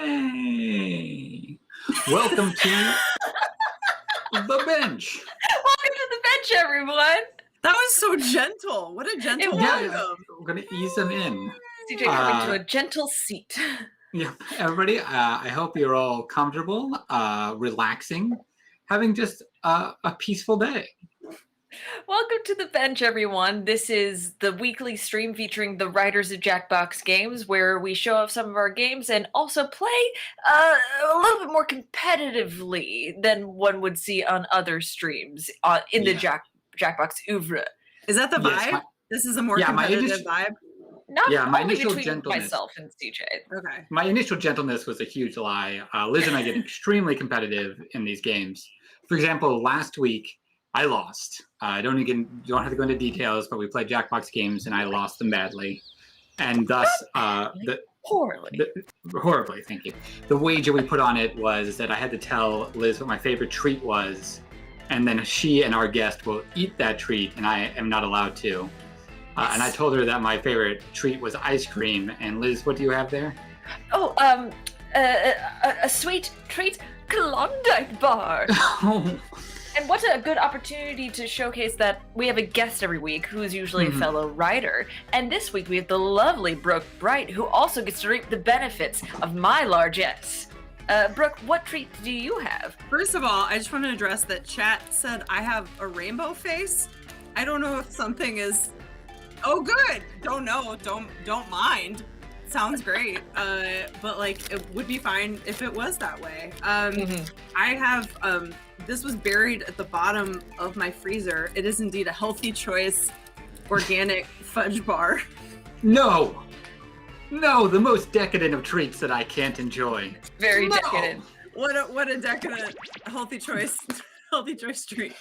Yay! Welcome to the bench. Welcome to the bench, everyone. That was so gentle. What a gentle welcome. We're going to ease them in. CJ coming to a gentle seat. Yeah, everybody, I hope you're all comfortable, relaxing, having just a peaceful day. Welcome to the bench, everyone. This is the weekly stream featuring the writers of Jackbox Games, where we show off some of our games and also play a little bit more competitively than one would see on other streams in the Jackbox oeuvre. Is that the vibe? This is a more competitive vibe? Not my only initial between gentleness. myself and CJ. Okay. My initial gentleness was a huge lie. Liz and I get extremely competitive in these games. For example, last week, I lost. I don't have to go into details, but we played Jackbox Games and I lost them badly. And thus, horribly, thank you. The wager we put on it was that I had to tell Liz what my favorite treat was, and then she and our guest will eat that treat, and I am not allowed to. And I told her that my favorite treat was ice cream. And Liz, what do you have there? Oh, a sweet treat Klondike bar. And what a good opportunity to showcase that we have a guest every week who is usually a fellow writer. And this week we have the lovely Brooke Bright, who also gets to reap the benefits of my largesse. Brooke, what treat do you have? First of all, I just want to address that chat said I have a rainbow face. I don't know if something is... Oh, good. Don't know. Don't mind. Sounds great. But like, it would be fine if it was that way. I have, this was buried at the bottom of my freezer. It is indeed a Healthy Choice organic fudge bar. No, the most decadent of treats that I can't enjoy. Very decadent. What a decadent Healthy Choice treat.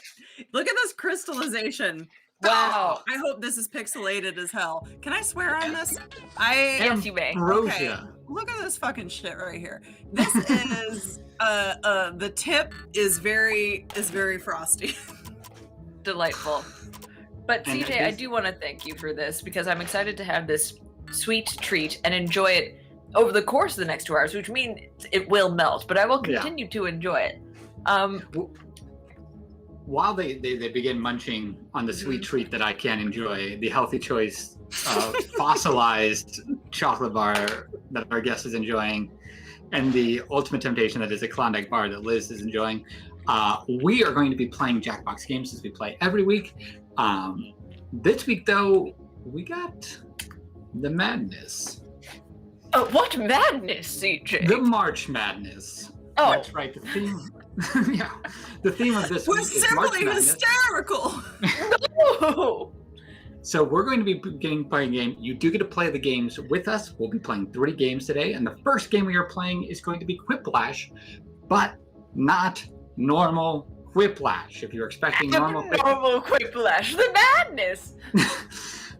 Look at this crystallization. Wow. I hope this is pixelated as hell. Can I swear on this? Yes, you may. Okay. Look at this fucking shit right here. This is the tip is very frosty. Delightful. But CJ, I do want to thank you for this because I'm excited to have this sweet treat and enjoy it over the course of the next 2 hours, which means it will melt, but I will continue to enjoy it. While they begin munching on the sweet treat that I can enjoy, the Healthy Choice fossilized chocolate bar that our guest is enjoying, and the ultimate temptation that is a Klondike bar that Liz is enjoying, we are going to be playing Jackbox Games as we play every week. This week, though, we got the madness. What madness, CJ? The March Madness. Oh. That's right, the theme. The theme of this week is March Madness. Hysterical. No. So we're going to be playing a game. You do get to play the games with us. We'll be playing 3 games today, and the first game we are playing is going to be Quiplash, but not normal Quiplash. If you're expecting normal Quiplash, the madness.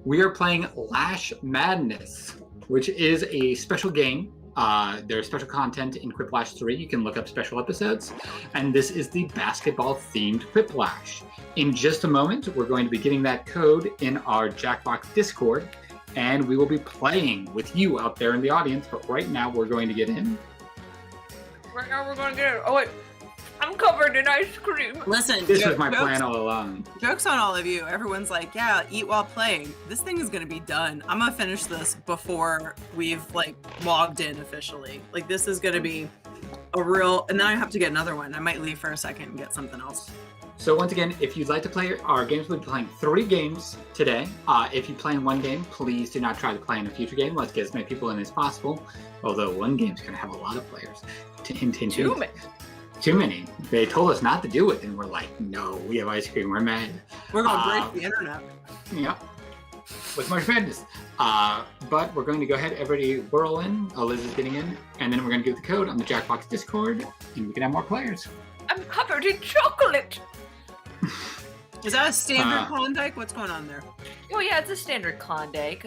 We are playing Lash Madness, which is a special game. There's special content in Quiplash 3. You can look up special episodes. And this is the basketball-themed Quiplash. In just a moment, we're going to be getting that code in our Jackbox Discord, and we will be playing with you out there in the audience. But right now, we're going to get in. Right now, we're going to get in. Oh, wait. I'm covered in ice cream. Listen, this was my plan all along. Joke's on all of you. Everyone's like, yeah, eat while playing. This thing is going to be done. I'm going to finish this before we've logged in officially. This is going to be a real, and then I have to get another one. I might leave for a second and get something else. So once again, if you'd like to play our games, we'll be playing 3 games today. If you play in one game, please do not try to play in a future game. Let's get as many people in as possible. Although one game's going to have a lot of players. Too many. They told us not to do it, and we're like, no, we have ice cream. We're mad. We're going to break the internet. Yeah. With March Madness. But we're going to go ahead. Everybody whirl in. Liz is getting in. And then we're going to give the code on the Jackbox Discord, and we can have more players. I'm covered in chocolate. Is that a standard Klondike? What's going on there? Oh, yeah, it's a standard Klondike.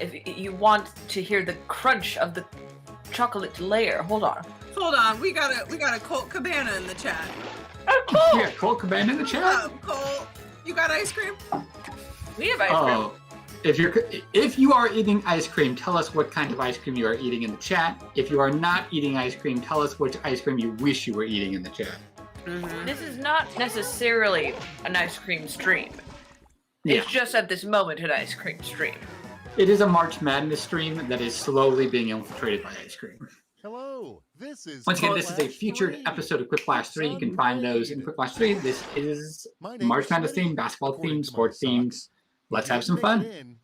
If you want to hear the crunch of the chocolate layer, hold on. We got a Colt Cabana in the chat. Oh, cool. Yeah, Colt Cabana in the chat. Colt, you got ice cream? We have ice cream. If you are eating ice cream, tell us what kind of ice cream you are eating in the chat. If you are not eating ice cream, tell us which ice cream you wish you were eating in the chat. Mm-hmm. This is not necessarily an ice cream stream. It's just at this moment an ice cream stream. It is a March Madness stream that is slowly being infiltrated by ice cream. Hello, this is... Once again, this is a featured episode of Quick Flash 3. You can find those in Quick Flash 3. This is March Madness theme, basketball theme, sports themes. Let's have some fun.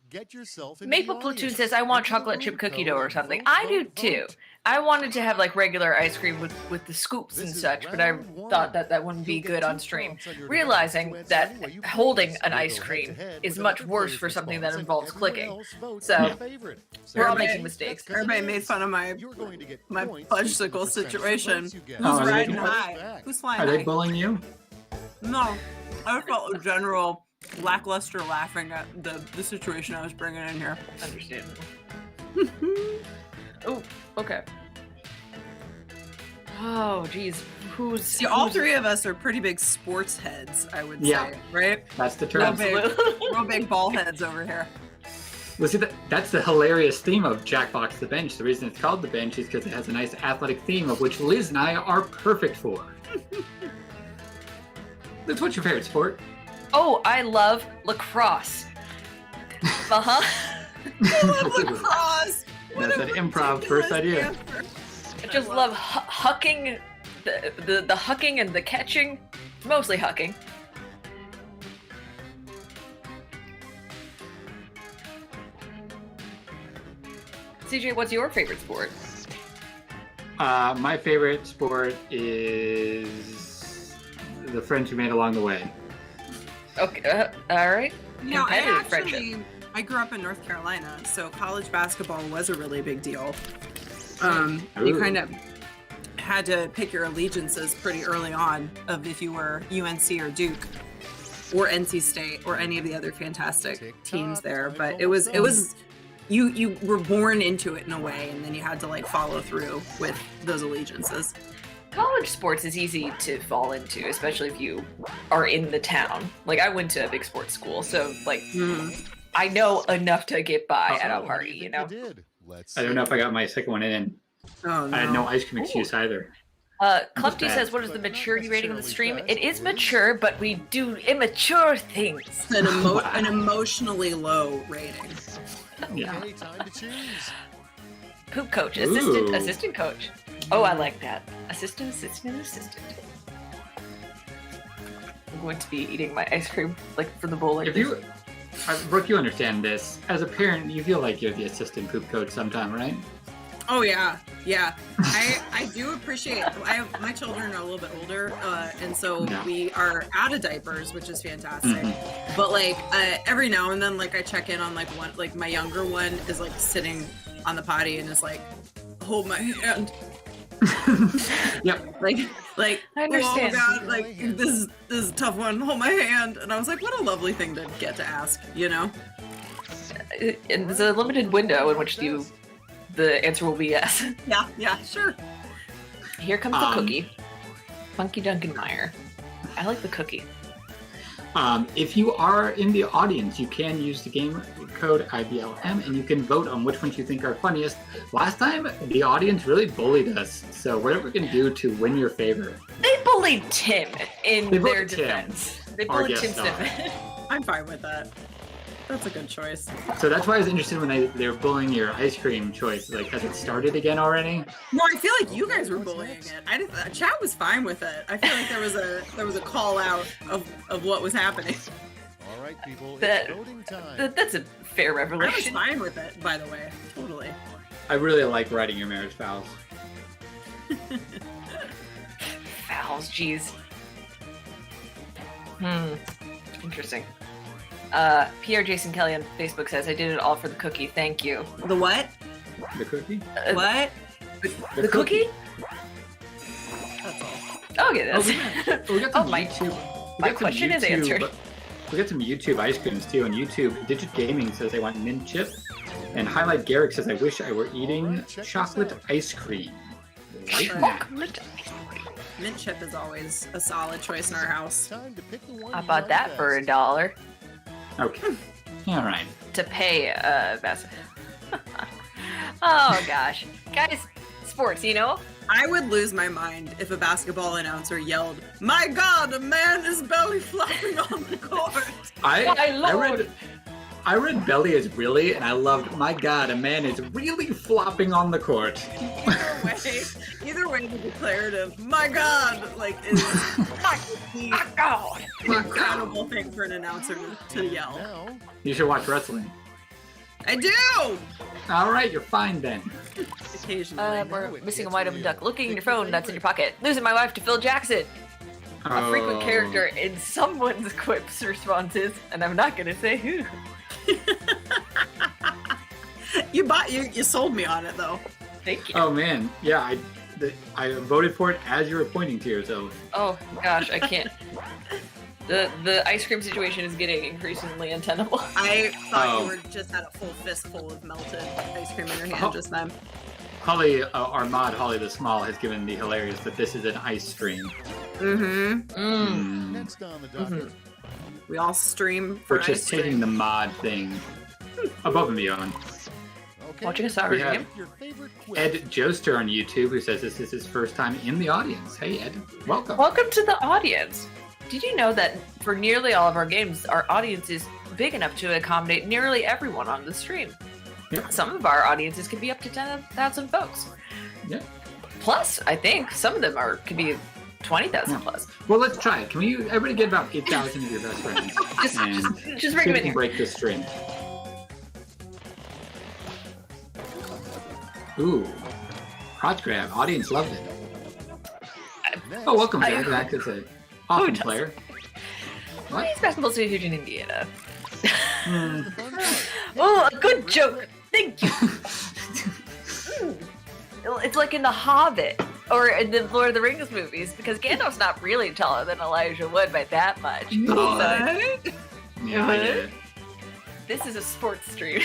Maple Platoon says, I want chocolate chip cookie dough or something. I do too. I wanted to have like regular ice cream with the scoops and such, but I thought that wouldn't be good on stream. Realizing that holding an ice cream is much worse for something that involves clicking. So, we're all making mistakes. Everybody made fun of my fudgesicle situation. Who's riding high? Who's flying high? Are they bullying you? No. I felt a general lackluster laughing at the situation I was bringing in here. Understandable. Oh, okay. Oh, geez. See, all three of us are pretty big sports heads, I would say, right? That's the term. Real big ball heads over here. Well, see, that's the hilarious theme of Jackbox the Bench. The reason it's called the Bench is because it has a nice athletic theme of which Liz and I are perfect for. Liz, what's your favorite sport? Oh, I love lacrosse. Uh-huh. I love lacrosse. That's an improv first idea. Answer. I just love hucking, the hucking and the catching. Mostly hucking. CJ, what's your favorite sport? My favorite sport is the friends you made along the way. Okay, all right. No, Competitive friendship. I grew up in North Carolina, so college basketball was a really big deal. You kind of had to pick your allegiances pretty early on of if you were UNC or Duke or NC State or any of the other fantastic teams there. But it was you were born into it in a way, and then you had to like follow through with those allegiances. College sports is easy to fall into, especially if you are in the town. Like, I went to a big sports school, so like I know enough to get by at a party, you know? I don't know if I got my second one in. Oh, no. I had no ice cream excuse either. Clumpty says, what is the maturity rating of the stream? It is mature, but we do immature things. An emotionally low rating. Yeah. Poop coach, assistant coach. Oh, I like that. Assistant. I'm going to be eating my ice cream, like, for the bowl. Like Brooke, you understand this. As a parent, you feel like you're the assistant poop coach sometime, right? Oh, yeah. I do appreciate, my children are a little bit older, and so we are out of diapers, which is fantastic. Mm-hmm. But, like, every now and then, like, I check in on, like, one, like, my younger one is, like, sitting on the potty and is like, hold my hand. Yep. Like, I understand. Oh God, like this is a tough one. Hold my hand, and I was like, what a lovely thing to get to ask, you know? And there's a limited window in which the answer will be yes. Yeah, sure. Here comes the cookie, Funky Dunkenmeyer. I like the cookie. If you are in the audience, you can use the game code IBLM, and you can vote on which ones you think are funniest. Last time, the audience really bullied us, so what are we going to do to win your favor? They bullied Tim in their defense. They bullied Tim's defense. I'm fine with that. That's a good choice. So that's why I was interested when they were bullying your ice cream choice. Like, has it started again already? No, I feel like you guys were bullying it. Chat was fine with it. I feel like there was a call out of what was happening. All right, people, it's voting time. That's a fair revelation. I was fine with it, by the way. Totally. I really like writing your marriage vows. Fouls, jeez. Interesting. Pierre Jason Kelly on Facebook says, I did it all for the cookie. Thank you. The what? The cookie? What? The cookie? That's all. Okay, that's we got some my YouTube. My question is answered. We got some YouTube ice creams too. On YouTube, Digit Gaming says they want mint chip. And Highlight Garrick says, I wish I were eating chocolate ice cream. Mint chip is always a solid choice in our house. I bought that for $1. Okay. All right. to pay Oh gosh, guys, sports. I would lose my mind if a basketball announcer yelled, "My God, a man is belly flopping on the court." I read belly as really, and I loved, my God, a man is really flopping on the court. Either way, the declarative, "My God," is My God. an incredible thing for an announcer to yell. Now, You should watch wrestling. I do! All right, you're fine then. Occasionally. We're missing a white of a duck. Looking in your phone, that's in your pocket. Losing my wife to Phil Jackson. A frequent character in someone's quips responses, and I'm not gonna say who. You sold me on it though. Thank you. Oh man, yeah, I voted for it as you were pointing to yourself. Oh gosh, I can't. The ice cream situation is getting increasingly untenable. I thought you were just had a full fistful of melted ice cream in your hand just then. Holly, our mod, Holly the Small, has given the hilarious that this is an ice stream. Mm-hmm. next on the docket. We all stream for We're ice just taking cream. the mod thing above and beyond. Okay. Watching a soccer We have- game. Your favorite quiz. Ed Joester on YouTube, who says this is his first time in the audience. Hey Ed, welcome. Welcome to the audience. Did you know that for nearly all of our games, our audience is big enough to accommodate nearly everyone on the stream? Yeah. Some of our audiences can be up to 10,000 folks. Yeah. Plus, I think some of them can be 20,000 Yeah. plus. Well, let's try it. Can we everybody get about 8,000 of your best friends and Just see bring if them we in can here. break this stream? Ooh, crotch grab. Audience loved it. Next. Oh, welcome, Jack. Zach is an awesome does? player. Why is basketball so huge in Indiana? Hmm. The fun part. Oh, a good joke. Thank you. It's like in The Hobbit or in the Lord of the Rings movies because Gandalf's not really taller than Elijah Wood by that much. Oh, But yeah, I get it. this is a sports stream.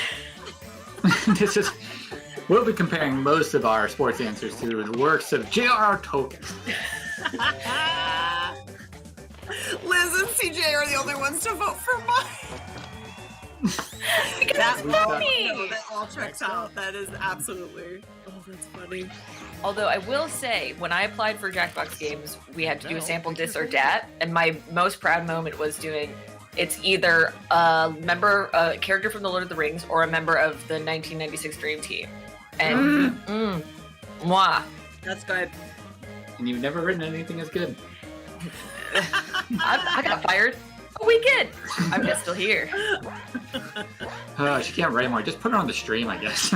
This is. We'll be comparing most of our sports answers to the works of J.R.R. Tolkien. Liz and CJ are the only ones to vote for mine. Because That it's funny. No, that all checks out. That is absolutely. Oh, that's funny. Although I will say, when I applied for Jackbox games, we had to do a sample dis or dat, and my most proud moment was doing. It's either a character from the Lord of the Rings, or a member of the 1996 Dream Team. And mwah. That's good. And you've never written anything as good. I got fired a weekend. I'm just still here. She can't write more. Just put her on the stream, I guess.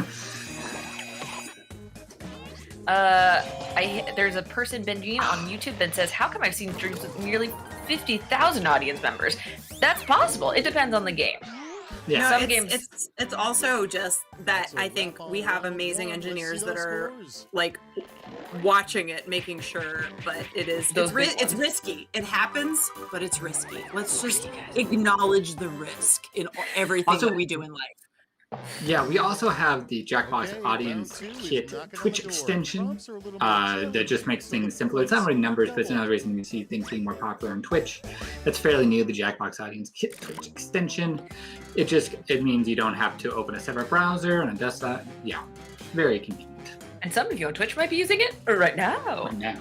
There's a person binging on YouTube that says, "How come I've seen streams with nearly 50,000 audience members?" That's possible. It depends on the game. Yeah. No, Some it's, games- it's also just that I think we have amazing engineers that are like watching it, making sure, but it's Those big it's ones. risky. It happens, but it's risky. Let's just acknowledge the risk in everything Also- that we do in life. Yeah, we also have the Jackbox Audience Kit Twitch extension that just makes things simpler. It's not really numbers, but it's another reason you see things being more popular on Twitch. That's fairly new, the Jackbox Audience Kit Twitch extension. It means you don't have to open a separate browser and a desktop. Yeah, very convenient. And some of you on Twitch might be using it right now. Right now.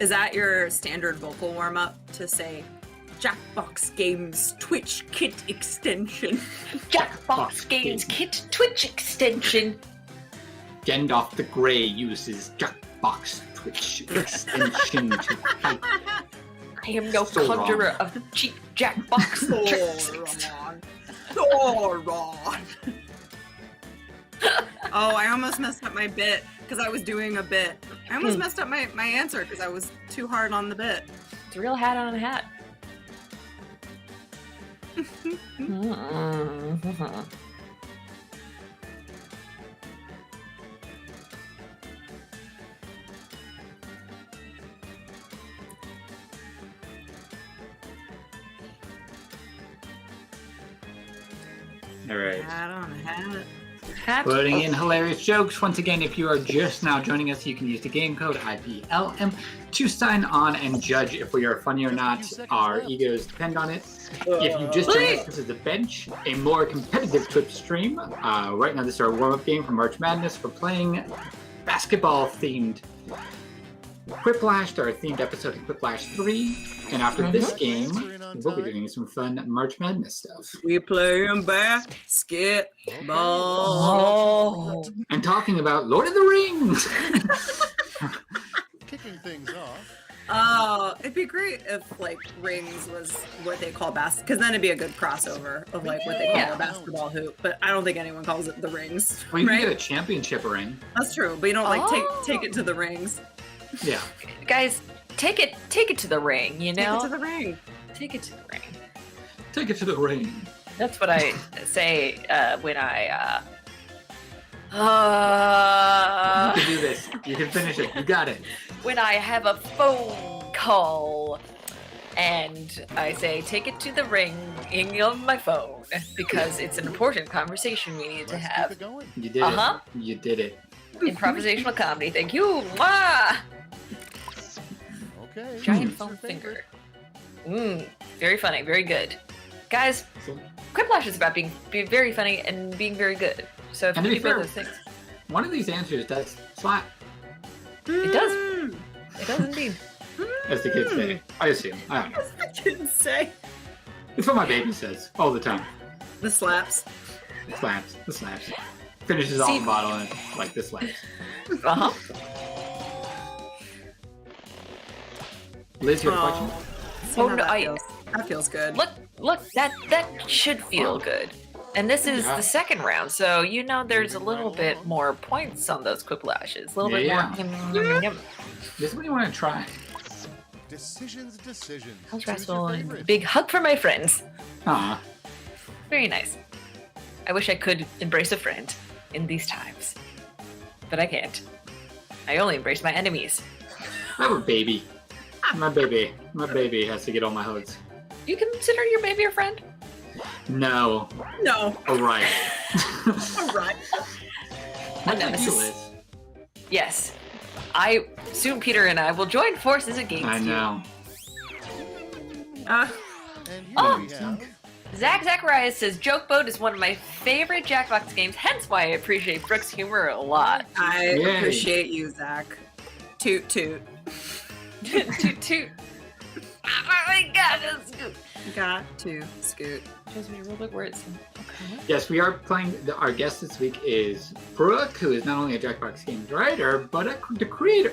Is that your standard vocal warm up to say Jackbox Games Twitch Kit extension? Jackbox Games Kit Twitch extension. Gandalf the Grey uses Jackbox Twitch extension to type. I am no So conjurer wrong. of cheap Jackbox tricks. Sauron. Oh, I almost messed up my bit because I was doing a bit. I almost messed up my answer because I was too hard on the bit. It's a real hat on a hat. All right. Hat on a hat. Putting in hilarious jokes. Once again, if you are just now joining us, you can use the game code IPLM to sign on and judge if we are funny or not. Our egos depend on it. If you just joined us, this is The Bench, a more competitive Twitch stream. Right now, this is our warm-up game for March Madness. We're playing basketball-themed Quiplash, our themed episode of Quiplash 3. And after this game, we'll be doing some fun March Madness stuff. We playing basketball. And talking about Lord of the Rings! Kicking things off. Oh, it'd be great if like rings was what they call because then it'd be a good crossover of like what they call a basketball hoop. But I don't think anyone calls it the rings. Well, you right? can get a championship ring. That's true, but you don't like take it to the rings. Yeah. Guys, take it to the ring, you know? Take it to the ring. Take it to the ring. Take it to the ring. That's what I say when I You can do this. You can finish it. You got it. when I have a phone call and I say, take it to the ring on my phone because it's an important conversation we need to Let's keep have. it going. You did Uh-huh. it. You did it. Improvisational comedy. Thank you. Mwah! Okay. Giant who's your foam favorite? finger. Very funny. Very good. Guys, So, Quiplash is about being very funny and being very good. So if And you to do be both fair- those things, one of these answers does slap, it does. It does indeed. as the kids say. I assume. I don't know. I didn't say It's what my baby says all the time. the slaps. The slaps. The slaps. Finishes off See- the bottle and like the slaps. Uh-huh. Liz, you have a question? See Oh, how no, that feels good. Look, that should feel good. And this is Yeah. the second round, so you know there's a little bit more points on those Quiplashes. A little bit Yeah. more. This is what you want to try. Decisions. How's Choose your Rascal and favorite. big hug for my friends. Aw. Very nice. I wish I could embrace a friend in these times, but I can't. I only embrace my enemies. I have a baby. My baby has to get all my hugs. Do you consider your baby your friend? No. No. All right. All right. What No, did this you, is- Liz? Yes. Soon Peter and I will join forces against I you. know. Uh, And here Oh. we have Zach Zacharias says Joke Boat is one of my favorite Jackbox games, hence why I appreciate Brooke's humor a lot. I Yay. appreciate you, Zach. Toot toot. toot toot. Oh my god, that's good. Got to scoot. Shows me real big words. Okay. Yes, we are playing. Our guest this week is Brooke, who is not only a Jackbox Games writer, but the creator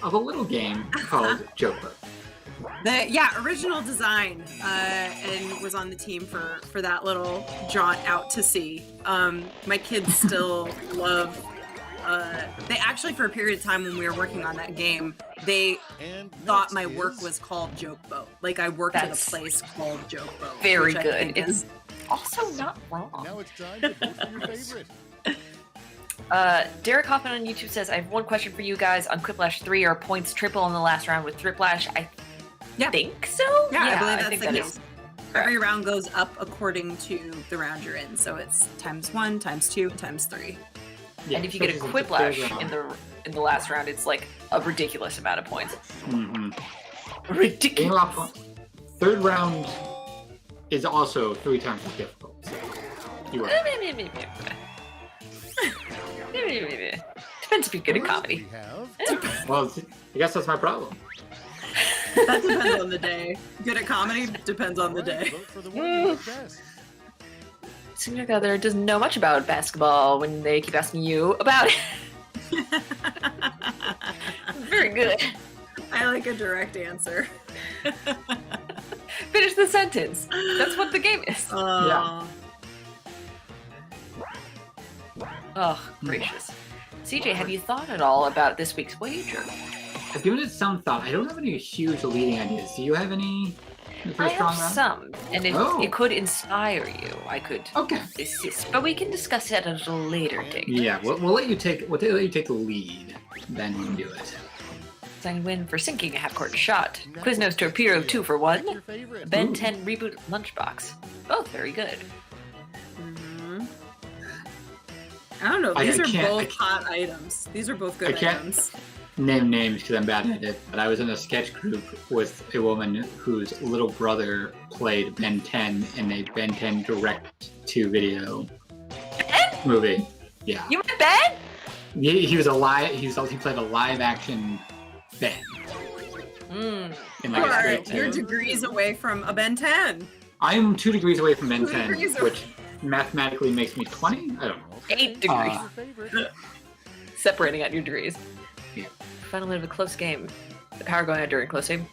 of a little game called Joke Boat. Original design, and was on the team for that little jaunt out to sea. My kids still love. They actually, for a period of time when we were working on that game, they and thought next my work is- was called Joke Boat. Like I worked That's at a place called Joke Boat. very which I good. think It's is- also not wrong. Now it's time to vote for your favorite. Derek Hoffman on YouTube says, I have one question for you guys. On Quiplash 3, are points triple in the last round with Thriplash? I Yeah. think so. Yeah, I believe think that's the that case. is Every round goes up according to the round you're in. So it's times 1, times 2, times 3. And if you get a especially since Quiplash it's the third round. in the last round, it's like a ridiculous amount of points. Mhm. Getting a Ridiculous. lot of fun. Third round is also 3 times as difficult. So you are. Depends if you're good at First comedy. We have Well, I guess that's my problem. That depends on the day. Good at comedy depends on the All right, day. vote for the one you like best. Seems like the other doesn't know much about basketball when they keep asking you about it. Very good. I like a direct answer. Finish the sentence. That's what the game is. Yeah. Oh, gracious. CJ, have you thought at all about this week's wager? I've given it some thought. I don't have any huge leading ideas. Do you have any? For I a strong have round? some, and Oh. it could inspire you. I could Okay. assist, but we can discuss it at a later date. Yeah, we'll let you take. We'll let you take the lead. Then we can do it. Sign win for sinking a half-court shot. Quiznos Torpedo 2 for 1. Pick your favorite. Ben Ooh. 10 Reboot Lunchbox. Both very good. Mhm. I don't know. I These are can't- both hot items. These are both good I can't- items. Name names because I'm bad at it, but I was in a sketch group with a woman whose little brother played Ben 10 in a Ben 10 direct-to-video movie. Yeah, You went Ben? he was a live. He played a live-action Ben. Mm. In like a straight You're to- degrees away from a Ben 10. I'm 2 degrees away from Ben 2 10, degrees away. which mathematically makes me 20. I don't know. 8 degrees. Uh, Favorite. Separating out your degrees. Yeah. Finally have a close game. The power going out during close game.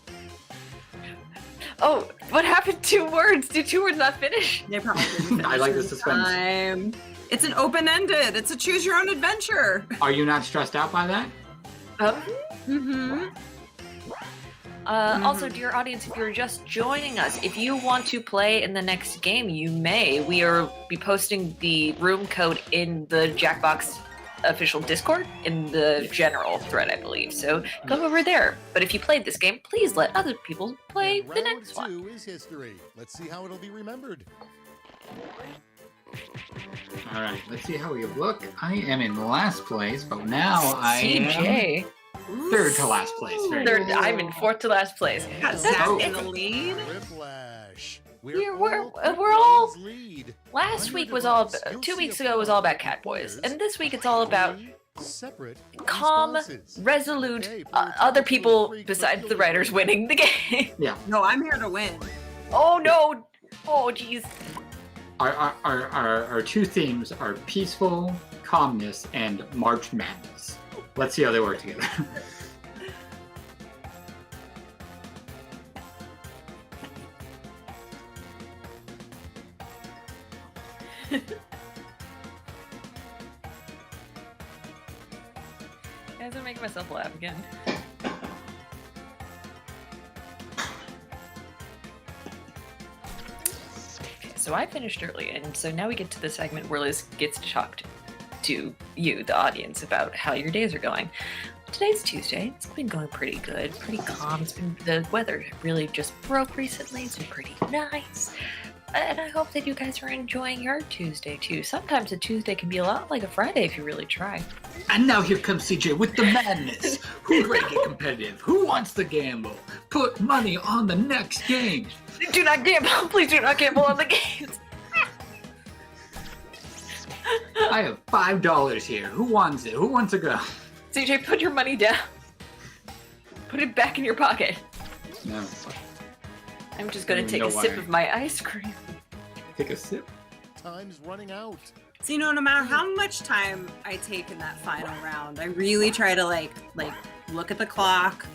Oh, what happened? 2 words. Did 2 words not finish? They probably didn't I like the finish suspense. in time. It's an open-ended. It's a choose-your-own adventure. Are you not stressed out by that? Mm-hmm. Also, dear audience, if you're just joining us, if you want to play in the next game, you may. We are be posting the room code in the Jackbox official Discord in the general thread, I believe. So go over there. But if you played this game, please let other people play And the round next 2 one. is history. Let's see how it'll be remembered. All right, let's see how we look. I am in last place, but now I am CJ. third to last place. Very Third, good. I'm in 4th to last place. Got Zach Oh. in the lead. Whiplash. We're all- lead. Last On week your was all. device, you'll 2 see weeks a ago was all about players Cat Boys, and this week it's all about separate calm, responses. resolute, Okay, other people free besides the click writers your- winning the game. No, I'm here to win. Oh no! Oh jeez. Our 2 themes are peaceful, calmness, and March Madness. Let's see how they work together. Guys, I'm making myself laugh again. Okay, so I finished early, and so now we get to the segment where Liz gets to talk to you, the audience, about how your days are going. Today's Tuesday. It's been going pretty good, pretty calm. It's been the weather really just broke recently. It's been pretty nice. And I hope that you guys are enjoying your Tuesday too. Sometimes a Tuesday can be a lot like a Friday if you really try. And now here comes CJ with the madness. Who's ready to get competitive? Who wants to gamble? Put money on the next game. Do not gamble. Please do not gamble on the games. I have $5 here. Who wants it? Who wants to go? CJ, put your money down. Put it back in your pocket. No. I'm just gonna I don't take know a sip why. of my ice cream. Take a sip. Time's running out. So no matter how much time I take in that final round, I really try to like look at the clock,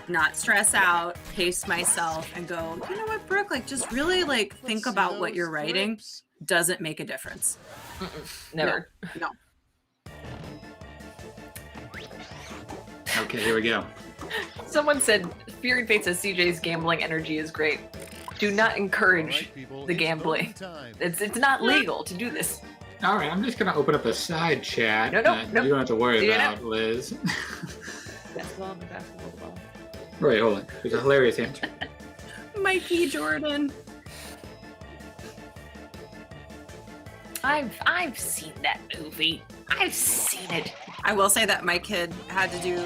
not stress out, pace myself, and go, you know what, Brooke, like just really like Let's think see about what those you're writing. flips. Doesn't make a difference. Never. No. Okay, here we go. Someone said, Fearing Fate says CJ's gambling energy is great. Do not encourage Alright, people, the it's gambling. voting time. It's not legal to do this. All right, I'm just gonna open up a side chat. No, that no. You don't have to worry Do you about, Liz. Basketball, basketball. Wait, hold on. There's a hilarious answer. Mikey Jordan. I've seen that movie. I've seen it. I will say that my kid had to do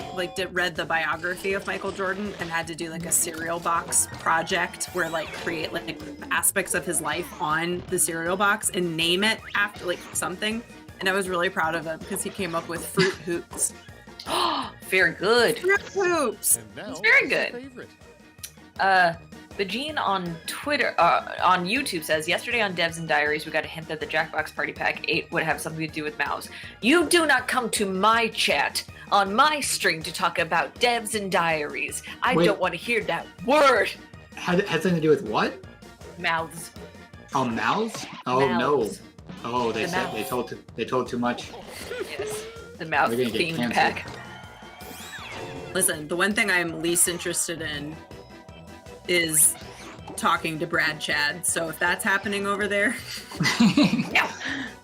read the biography of Michael Jordan and had to do like a cereal box project where like create like aspects of his life on the cereal box and name it after like something. And I was really proud of him because he came up with Fruit Hoops. Very good. Fruit Hoops. And now, It's very what's your good. favorite? The Gene on Twitter, on YouTube says, yesterday on Devs and Diaries, we got a hint that the Jackbox Party Pack 8 would have something to do with mouths. You do not come to my chat on my stream to talk about Devs and Diaries. I Wait. don't want to hear that word. Has something to do with what? Mouths. Oh, mouths? Oh Mouths. no. Oh, they The said mouths. they told too much. Yes. The mouth We're gonna get themed canceled. pack. Listen, the one thing I'm least interested in is talking to Brad Chad. So if that's happening over there, No.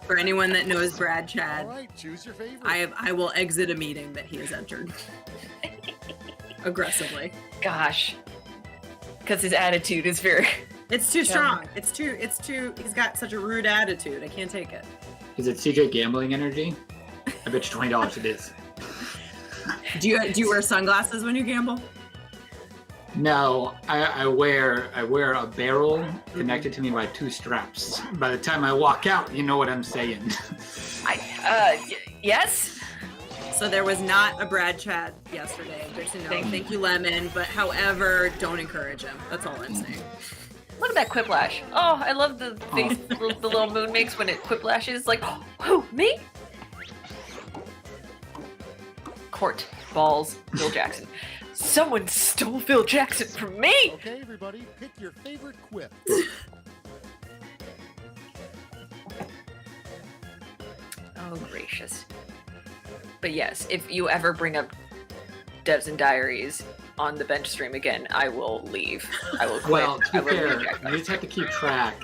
for anyone that knows Brad All Chad, right, choose your favorite. I will exit a meeting that he has entered aggressively. Gosh. Because his attitude is very... It's too Yeah. strong. It's too. He's got such a rude attitude. I can't take it. Is it CJ Gambling Energy? I bet you $20 it is. Do you wear sunglasses when you gamble? No, I wear a barrel connected to me by 2 straps. By the time I walk out, you know what I'm saying. Yes? So there was not a Brad chat yesterday. Good to know. Thank you, Lemon. But however, don't encourage him. That's all I'm saying. What about Quiplash? Oh, I love the face the little moon makes when it Quiplashes. Like, oh, who, me? Court, balls, Phil Jackson. Someone stole Phil Jackson from me! Okay, everybody, pick your favorite quip. Oh, gracious. But yes, if you ever bring up Devs and Diaries on the bench stream again, I will leave. I will quit. Well, to I be will fair, reject you that. just have to keep track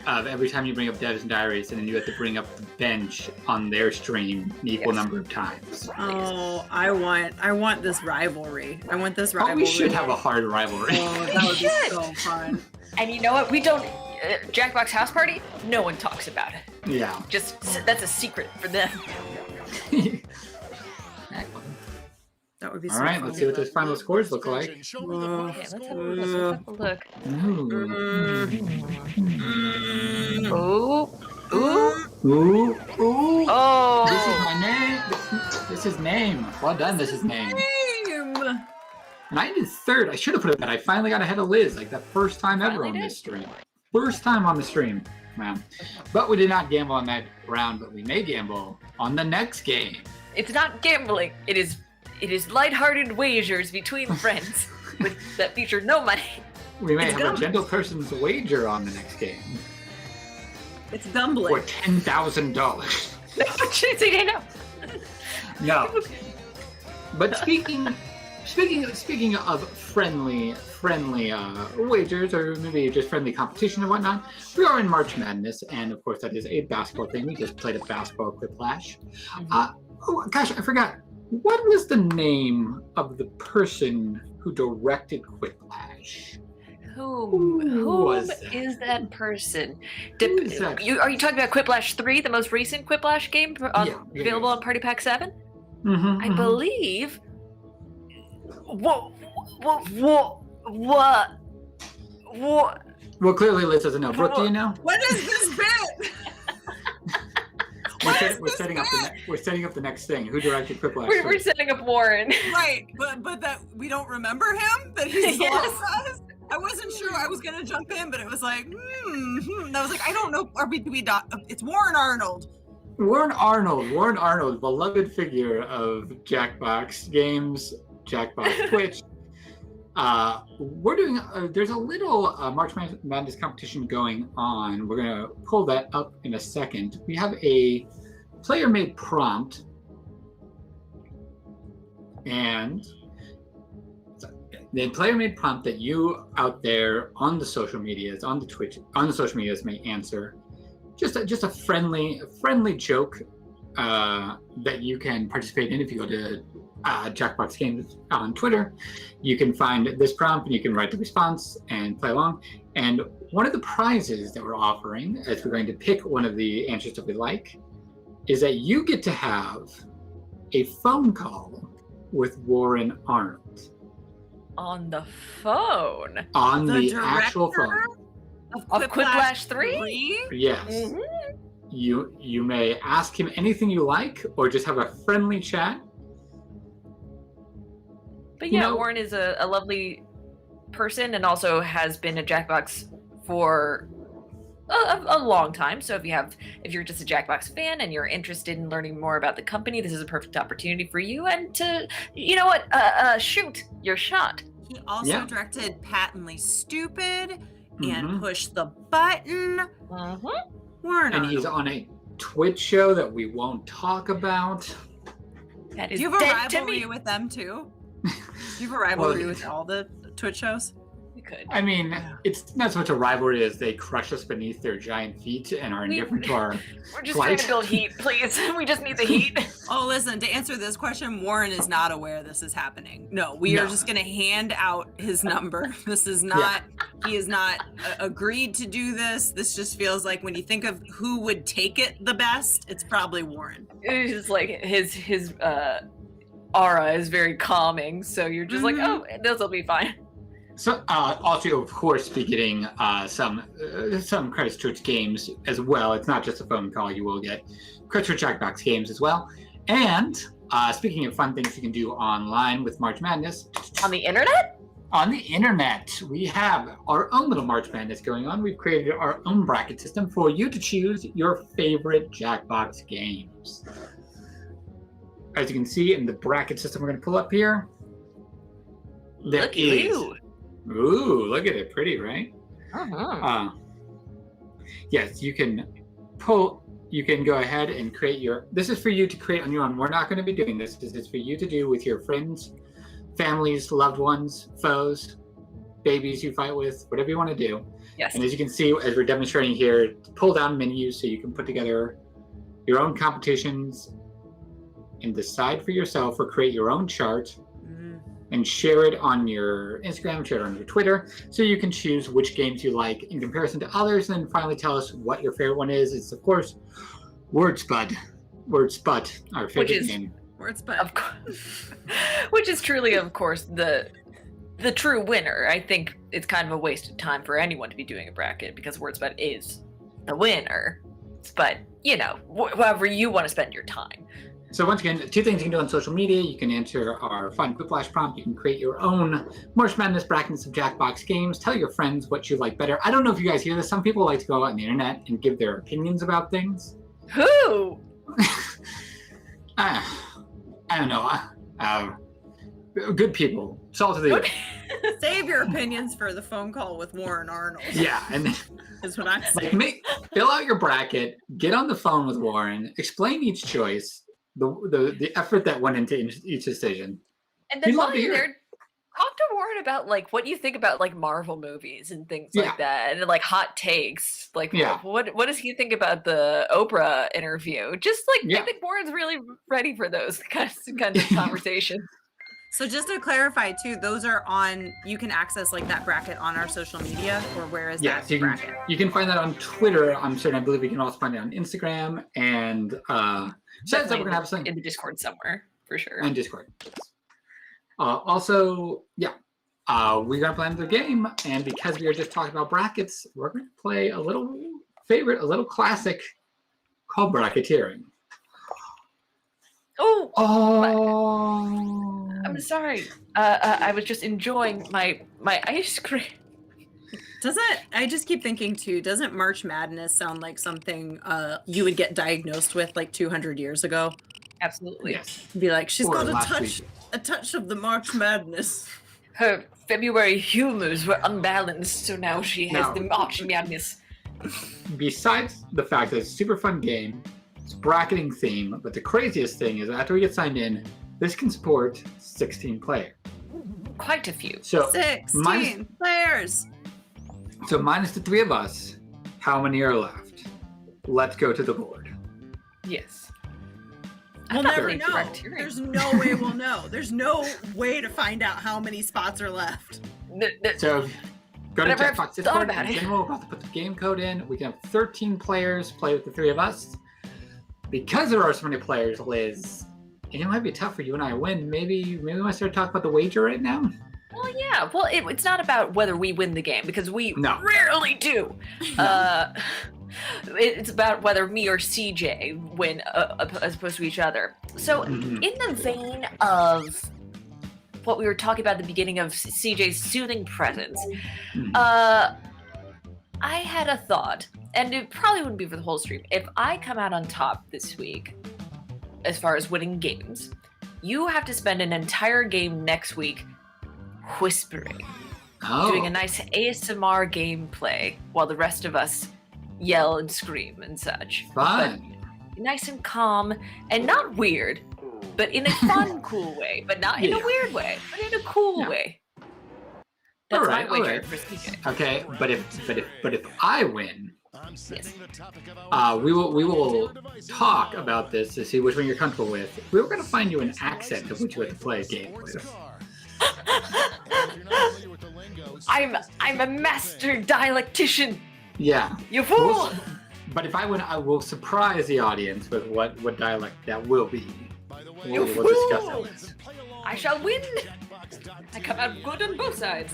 of every time you bring up Devs and Diaries, and then you have to bring up the bench on their stream an equal number of times. Oh, I want this rivalry. I want this Oh, rivalry. we should have a hard rivalry. Oh, that would be so fun. And you know what? We don't. Jackbox House Party? No one talks about it. Yeah. Just that's a secret for them. That would be so All right, fun. let's see what those final scores look like. Show me the Whoa. final Okay, scores. let's have a look. Ooh. Ooh, ooh, Ooh. Ooh. oh! This is my name. This is name. Well done, this is name. Damn. And I did third. I should have put it that. I finally got ahead of Liz, like the first time ever Finally on did? this stream. First time on the stream. Wow. But we did not gamble on that round, but we may gamble on the next game. It's not gambling. It is lighthearted wagers between friends that feature no money. We may It's have gum. a gentle person's wager on the next game It's for dumbling. $10,000. I know. No. But speaking of friendly wagers, or maybe just friendly competition and whatnot, we are in March Madness, and of course that is a basketball thing. We just played a basketball Quiplash. Oh gosh, I forgot. What was the name of the person who directed Quiplash? Whom was that? is that person? Who is that? Are you talking about Quiplash 3, the most recent Quiplash game Yeah. available on Party Pack 7? Mm-hmm, I believe. What? Well, clearly Liz doesn't know. Brooke, do you know? What is this bit? We're setting up the next thing. Who directed Quiplash? We're setting up Warren. Right, but that we don't remember him. That he's Yes. lost us. I wasn't sure. I was gonna jump in, but it was like, And I was like, I don't know. It's Warren Arnold. Warren Arnold, beloved figure of Jackbox Games, Jackbox Twitch. We're doing. There's a little March Madness competition going on. We're gonna pull that up in a second. We have a player-made prompt, and the player-made prompt that you out there on the social medias, on the social medias may answer. Just a friendly joke that you can participate in if you go to Jackbox Games on Twitter. You can find this prompt and you can write the response and play along. And one of the prizes that we're offering, as we're going to pick one of the answers that we like, is that you get to have a phone call with Warren Arnold On the phone. on The the actual director? phone. Of Quiplash 3? Yes. Mhm. You may ask him anything you like, or just have a friendly chat. But You yeah, know- Warren is a lovely person and also has been a Jackbox for a long time. So if you're just a Jackbox fan and you're interested in learning more about the company, this is a perfect opportunity for you. And to, shoot your shot. He also Yeah. directed Patently Stupid Mhm. and Push the Button. Mm-hmm. Warren And he's Arnold. on a Twitch show that we won't talk about. That Do is you have a dead to rivalry me. with them too? Do you have a rivalry Well, with all the Twitch shows? could. I mean, it's not so much a rivalry as they crush us beneath their giant feet and are indifferent to our We're just flight. trying to build heat, please. We just need the heat. Oh, listen, to answer this question, Warren is not aware this is happening. No, we are just going to hand out his number. This is not, he has not agreed to do this. This just feels like when you think of who would take it the best, it's probably Warren. It's like his aura is very calming, so you're just like, oh, this will be fine. So, also, of course, be getting some Christchurch games as well. It's not just a phone call. You will get Christchurch Jackbox games as well. And speaking of fun things you can do online with March Madness. On the internet? On the internet, we have our own little March Madness going on. We've created our own bracket system for you to choose your favorite Jackbox games. As you can see in the bracket system we're going to pull up here, there Look at is... you. Ooh, look at it. Pretty, right? Uh-huh. Yes, you can go ahead and create your... This is for you to create on your own. We're not going to be doing this. This is for you to do with your friends, families, loved ones, foes, babies you fight with, whatever you want to do. Yes. And as you can see, as we're demonstrating here, pull down menus so you can put together your own competitions and decide for yourself or create your own chart and share it on your Instagram, share it on your Twitter, so you can choose which games you like in comparison to others, and then finally tell us what your favorite one is. It's, of course, Wordspud, our favorite game. Wordspud. Of course. Which is truly, of course, the true winner. I think it's kind of a waste of time for anyone to be doing a bracket because Wordspud is the winner. But, you know, however you want to spend your time. So once again, two things you can do on social media. You can answer our fun quick flash prompt. You can create your own March Madness brackets of Jackbox games. Tell your friends what you like better. I don't know if you guys hear this. Some people like to go out on the internet and give their opinions about things. Who? I don't know. Good people. Salt of the earth. Save your opinions for the phone call with Warren Arnold. Yeah, and then, is what I'm saying. fill out your bracket. Get on the phone with Warren. Explain each choice. The effort that went into each decision. And then while you're there, talk to Warren about like what you think about like Marvel movies and things like that, and like hot takes. Like, what does he think about the Oprah interview? Just like I think Warren's really ready for those kinds of conversations. So just to clarify too, those are on. You can access like that bracket on our social media, or where is that bracket? You can find that on Twitter. I'm certain. I believe you can also find it on Instagram and. Says that we're gonna have something in the Discord somewhere for sure. And Discord. Also, we're gonna play another game, and because we are just talking about brackets, we're gonna play a little classic called bracketeering. Oh, I'm sorry. I was just enjoying my ice cream. I just keep thinking too, doesn't March Madness sound like something you would get diagnosed with like 200 years ago? Absolutely. Yes. Be like, she's got a touch of the March Madness. Her February humors were unbalanced, so now she has the March Madness. Besides the fact that it's a super fun game, it's a bracketing theme, but the craziest thing is after we get signed in, this can support 16 players. Quite a few. So 16 players. So minus the three of us, how many are left? Let's go to the board. Yes. We'll never know. There's no way we'll know. There's no way to find out how many spots are left. So go to Jackbox Discord. In general, we're about to put the game code in. We can have 13 players play with the three of us. Because there are so many players, Liz, and it might be tough for you and I to win. Maybe we might start talking about the wager right now. Well, yeah. Well, it's not about whether we win the game, because we rarely do. It's about whether me or CJ win as opposed to each other. So in the vein of what we were talking about at the beginning of CJ's soothing presence, I had a thought, and it probably wouldn't be for the whole stream. If I come out on top this week, as far as winning games, you have to spend an entire game next week whispering, doing a nice ASMR gameplay while the rest of us yell and scream and such. Fun. But nice and calm and not weird, but in a fun, cool way, but not in a weird way, but in a cool way. That's All right, my all wager right. for CJ. Okay, but if I win, Yes. we will talk about this to see which one you're comfortable with. We were gonna find you an accent of which you have to play a game with. I'm a master dialectician. Yeah. You fool! But if I win, I will surprise the audience with what dialect that will be. You We'll discuss fool! that. I shall win. I come out good on both sides.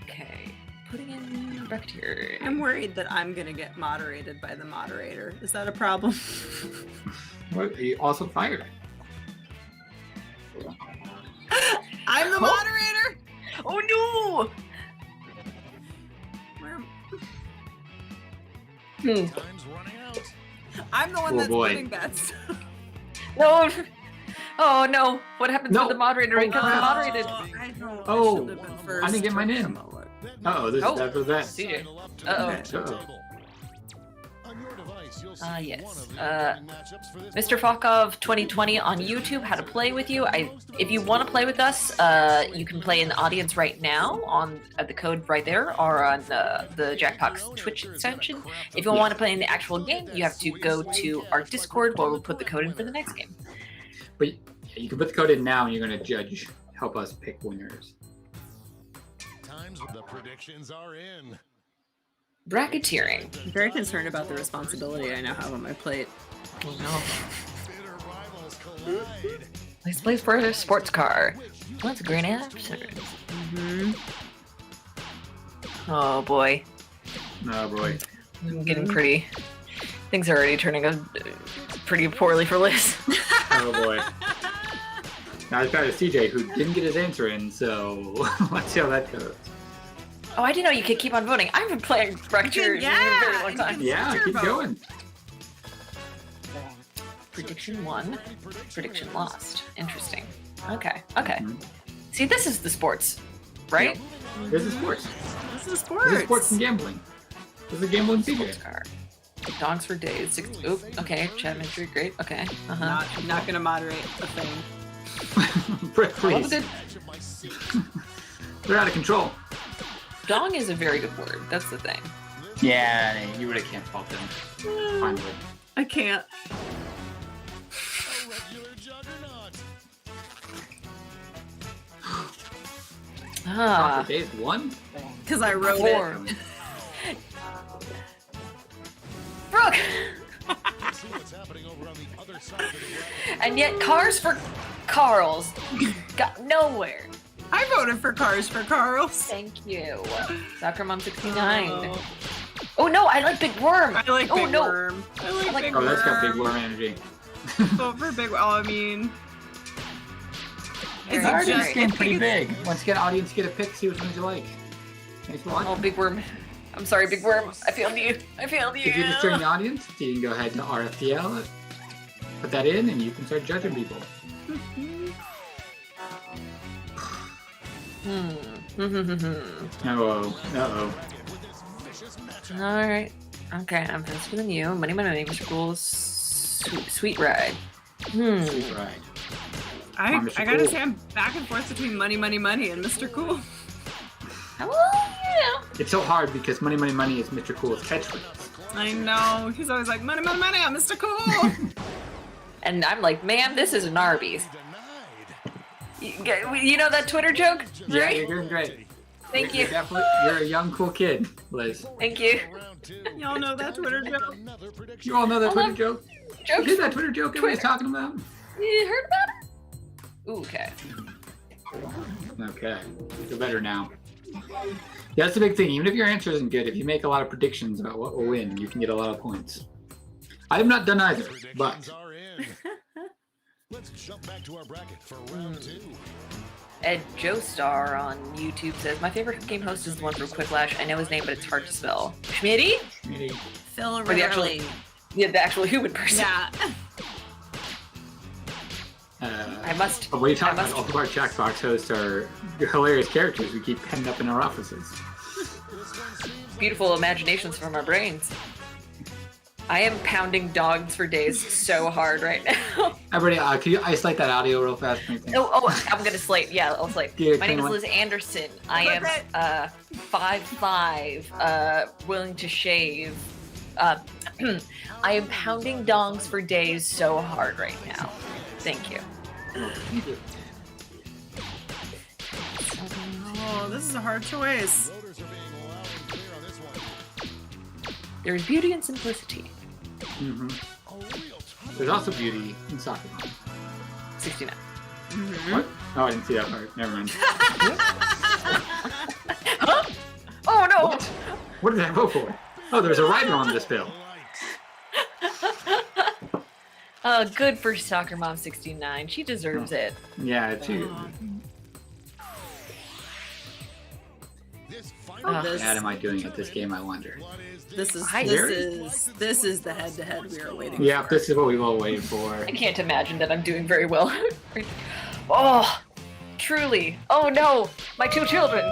Okay, putting in bacteria. I'm worried that I'm gonna get moderated by the moderator. Is that a problem? What, you also fired. I'm the moderator. Oh no! Where- Time's running out. I'm the one Oh, that's boy. putting bets. No! Oh no! What happens No. with the moderator? He comes crap. moderated. I know. Oh, I should have been first. I didn't get mine in. Uh-oh, this Oh. is bad for the bet. CJ. Uh-oh. Uh-oh. Yes. Mr. Fokov 2020 on YouTube, how to play with you. If you want to play with us, you can play in the audience right now on the code right there, or on the Jackbox Twitch extension. If you want to play in the actual game, you have to go to our Discord where we'll put the code in for the next game. But yeah, you can put the code in now and you're going to help us pick winners. The predictions are in. Bracketeering. I'm very concerned about the responsibility I now have on my plate. Oh no. Bitter rivals collide. Let's play for a sports car. What's a green answer? Mm-hmm. Oh boy. Oh boy. I'm getting pretty. Things are already turning out pretty poorly for Liz. Oh boy. Now it's got a CJ who didn't get his answer in, so let's see how that goes. Oh, I didn't know you could keep on voting. I've been playing Bracketeering Yeah, for a very long time. Yeah, Your keep vote. going. Prediction won. Prediction lost. Interesting. Okay. Okay. Mhm. See, this is the sports, right? This is sports. This is This sports. is sports and gambling. This is a gambling Sports CJ. car. Dogs for days. Oop. Okay. Chat ministry. Great. Okay. Uh huh. Not gonna moderate a thing. Please. They're out of control. Dong is a very good word. That's the thing. Yeah, you really can't fault them. Finally. I can't. A regular juggernaut. Ah. Days one? Because I wrote Four. it. Brooke. Let's see what's happening over on the other side of the bracket. And yet, cars for Carls got nowhere. I voted for Cars for Carls. Thank you. Soccer Mom 69. Oh no, I like Big Worm. I like Oh, Big no. Worm. I like, like- Big Oh, Worm. that's got big worm energy. Vote for Big. Oh, I mean, Very Is it hard. just- Getting pretty big. Once you get audience, get a pick, see which ones you like. Thanks for watching. Oh, Big Worm. I'm sorry, Big Worm. I failed you. I failed you. If you just join the audience, you can go ahead and RFTL, put that in, and you can start judging people. Uh-oh. All right. Okay, I'm faster than you. Money, Mr. Cool's sweet ride. Right. I Mr. gotta Cool. say I'm back and forth between Money, Money, Money and Mr. Cool. Oh, It's so hard because money, money, money is Mr. Cool's catchphrase. I know. He's always like, Money, Money, Money, I'm Mr. Cool. and I'm like, ma'am, this is an Arby's. You know that Twitter joke? Yeah, Right? you're doing great. Thank you. You're a young, cool kid, Liz. Thank you. Y'all know that Twitter joke? You all know that I Twitter love joke? Jokes. Here's that Twitter joke everybody's Twitter. talking about. You heard about it? Ooh, okay. Okay, feel better now. Yeah, that's the big thing. Even if your answer isn't good, if you make a lot of predictions about what will win, you can get a lot of points. I have not done either, but Are in. Let's jump back to our bracket for round 2. Ed Joestar on YouTube says, my favorite game host is the one from Quiplash. I know his name, but it's hard to spell. Schmitty? maybe Phil Or the actual, Riley. yeah, the actual human person. Yeah. I must. what are you talking I about? must- All of our Jackbox hosts are hilarious characters we keep penned up in our offices. Beautiful imaginations from our brains. I am pounding dogs for days so hard right now. Everybody, can you isolate that audio real fast? Oh, I'm gonna slate. Yeah, I'll slate. Yeah, My name is 21. Liz Anderson. I am 5'5", willing to shave. I am pounding dongs for days so hard right now. Thank you. Oh, this is a hard choice. Voters are being loud and clear on this one. There is beauty in simplicity. Mm-hmm. A real tough There's also beauty in soccer. 69. What? Oh, I didn't see that part. Never mind. Huh? Oh no! What? What did I vote for? Oh, there's a writer on this bill. Good for Soccer Mom 69. She deserves it. Yeah, too. This Oh, final How this- bad am I doing at this game, I wonder? blood is This is I- this is the head-to-head we are waiting Yeah, for. this is what we've all waited for. I can't imagine that I'm doing very well. Oh, truly. Oh no, my 2 children.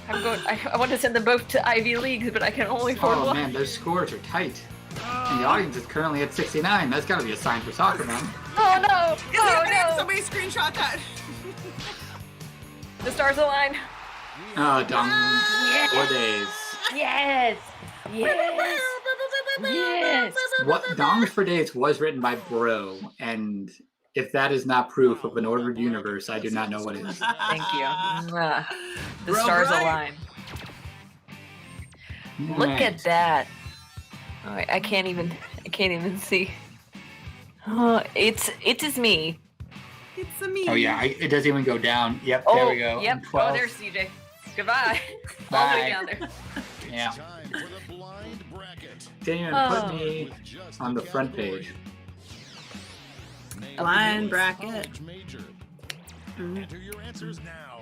I want to send them both to Ivy Leagues, but I can only afford Oh one. man, those scores are tight. And the audience is currently at 69. That's got to be a sign for soccer, man. Oh no! Is Oh it? no! Somebody screenshot that. The stars align. Oh, dumb. 4 days. Yes! Yes! Yes! What Dongs for Days was written by Bro, and if that is not proof of an ordered universe, I do not know what is. Thank you. Mwah. The Bro, stars right? align. Look at that. Oh, I can't even see. Oh, it is me. It's a me. Oh yeah, it doesn't even go down. Yep, Oh, there we go. Yep. 12. Oh, there's CJ. Goodbye. All the way Bye. down there. Yeah. time for the blind bracket. Didn't even Oh. put me Just on the front category. page. Name Blind your bracket. college major. Enter your answers now.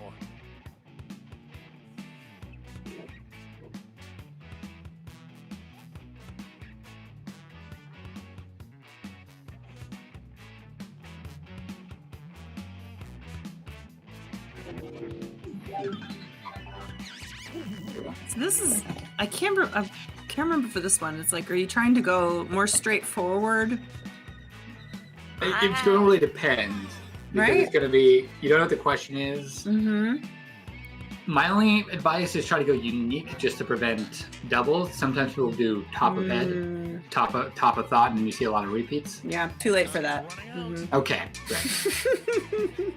So this is I can't remember for this one. It's like, are you trying to go more straightforward? It's going to really depend. Because Right? it's going to be, you don't know what the question is. Mm-hmm. My only advice is try to go unique just to prevent doubles. Sometimes people do top of head, top of thought, and you see a lot of repeats. Yeah, too late for that. Mhm. Okay, great.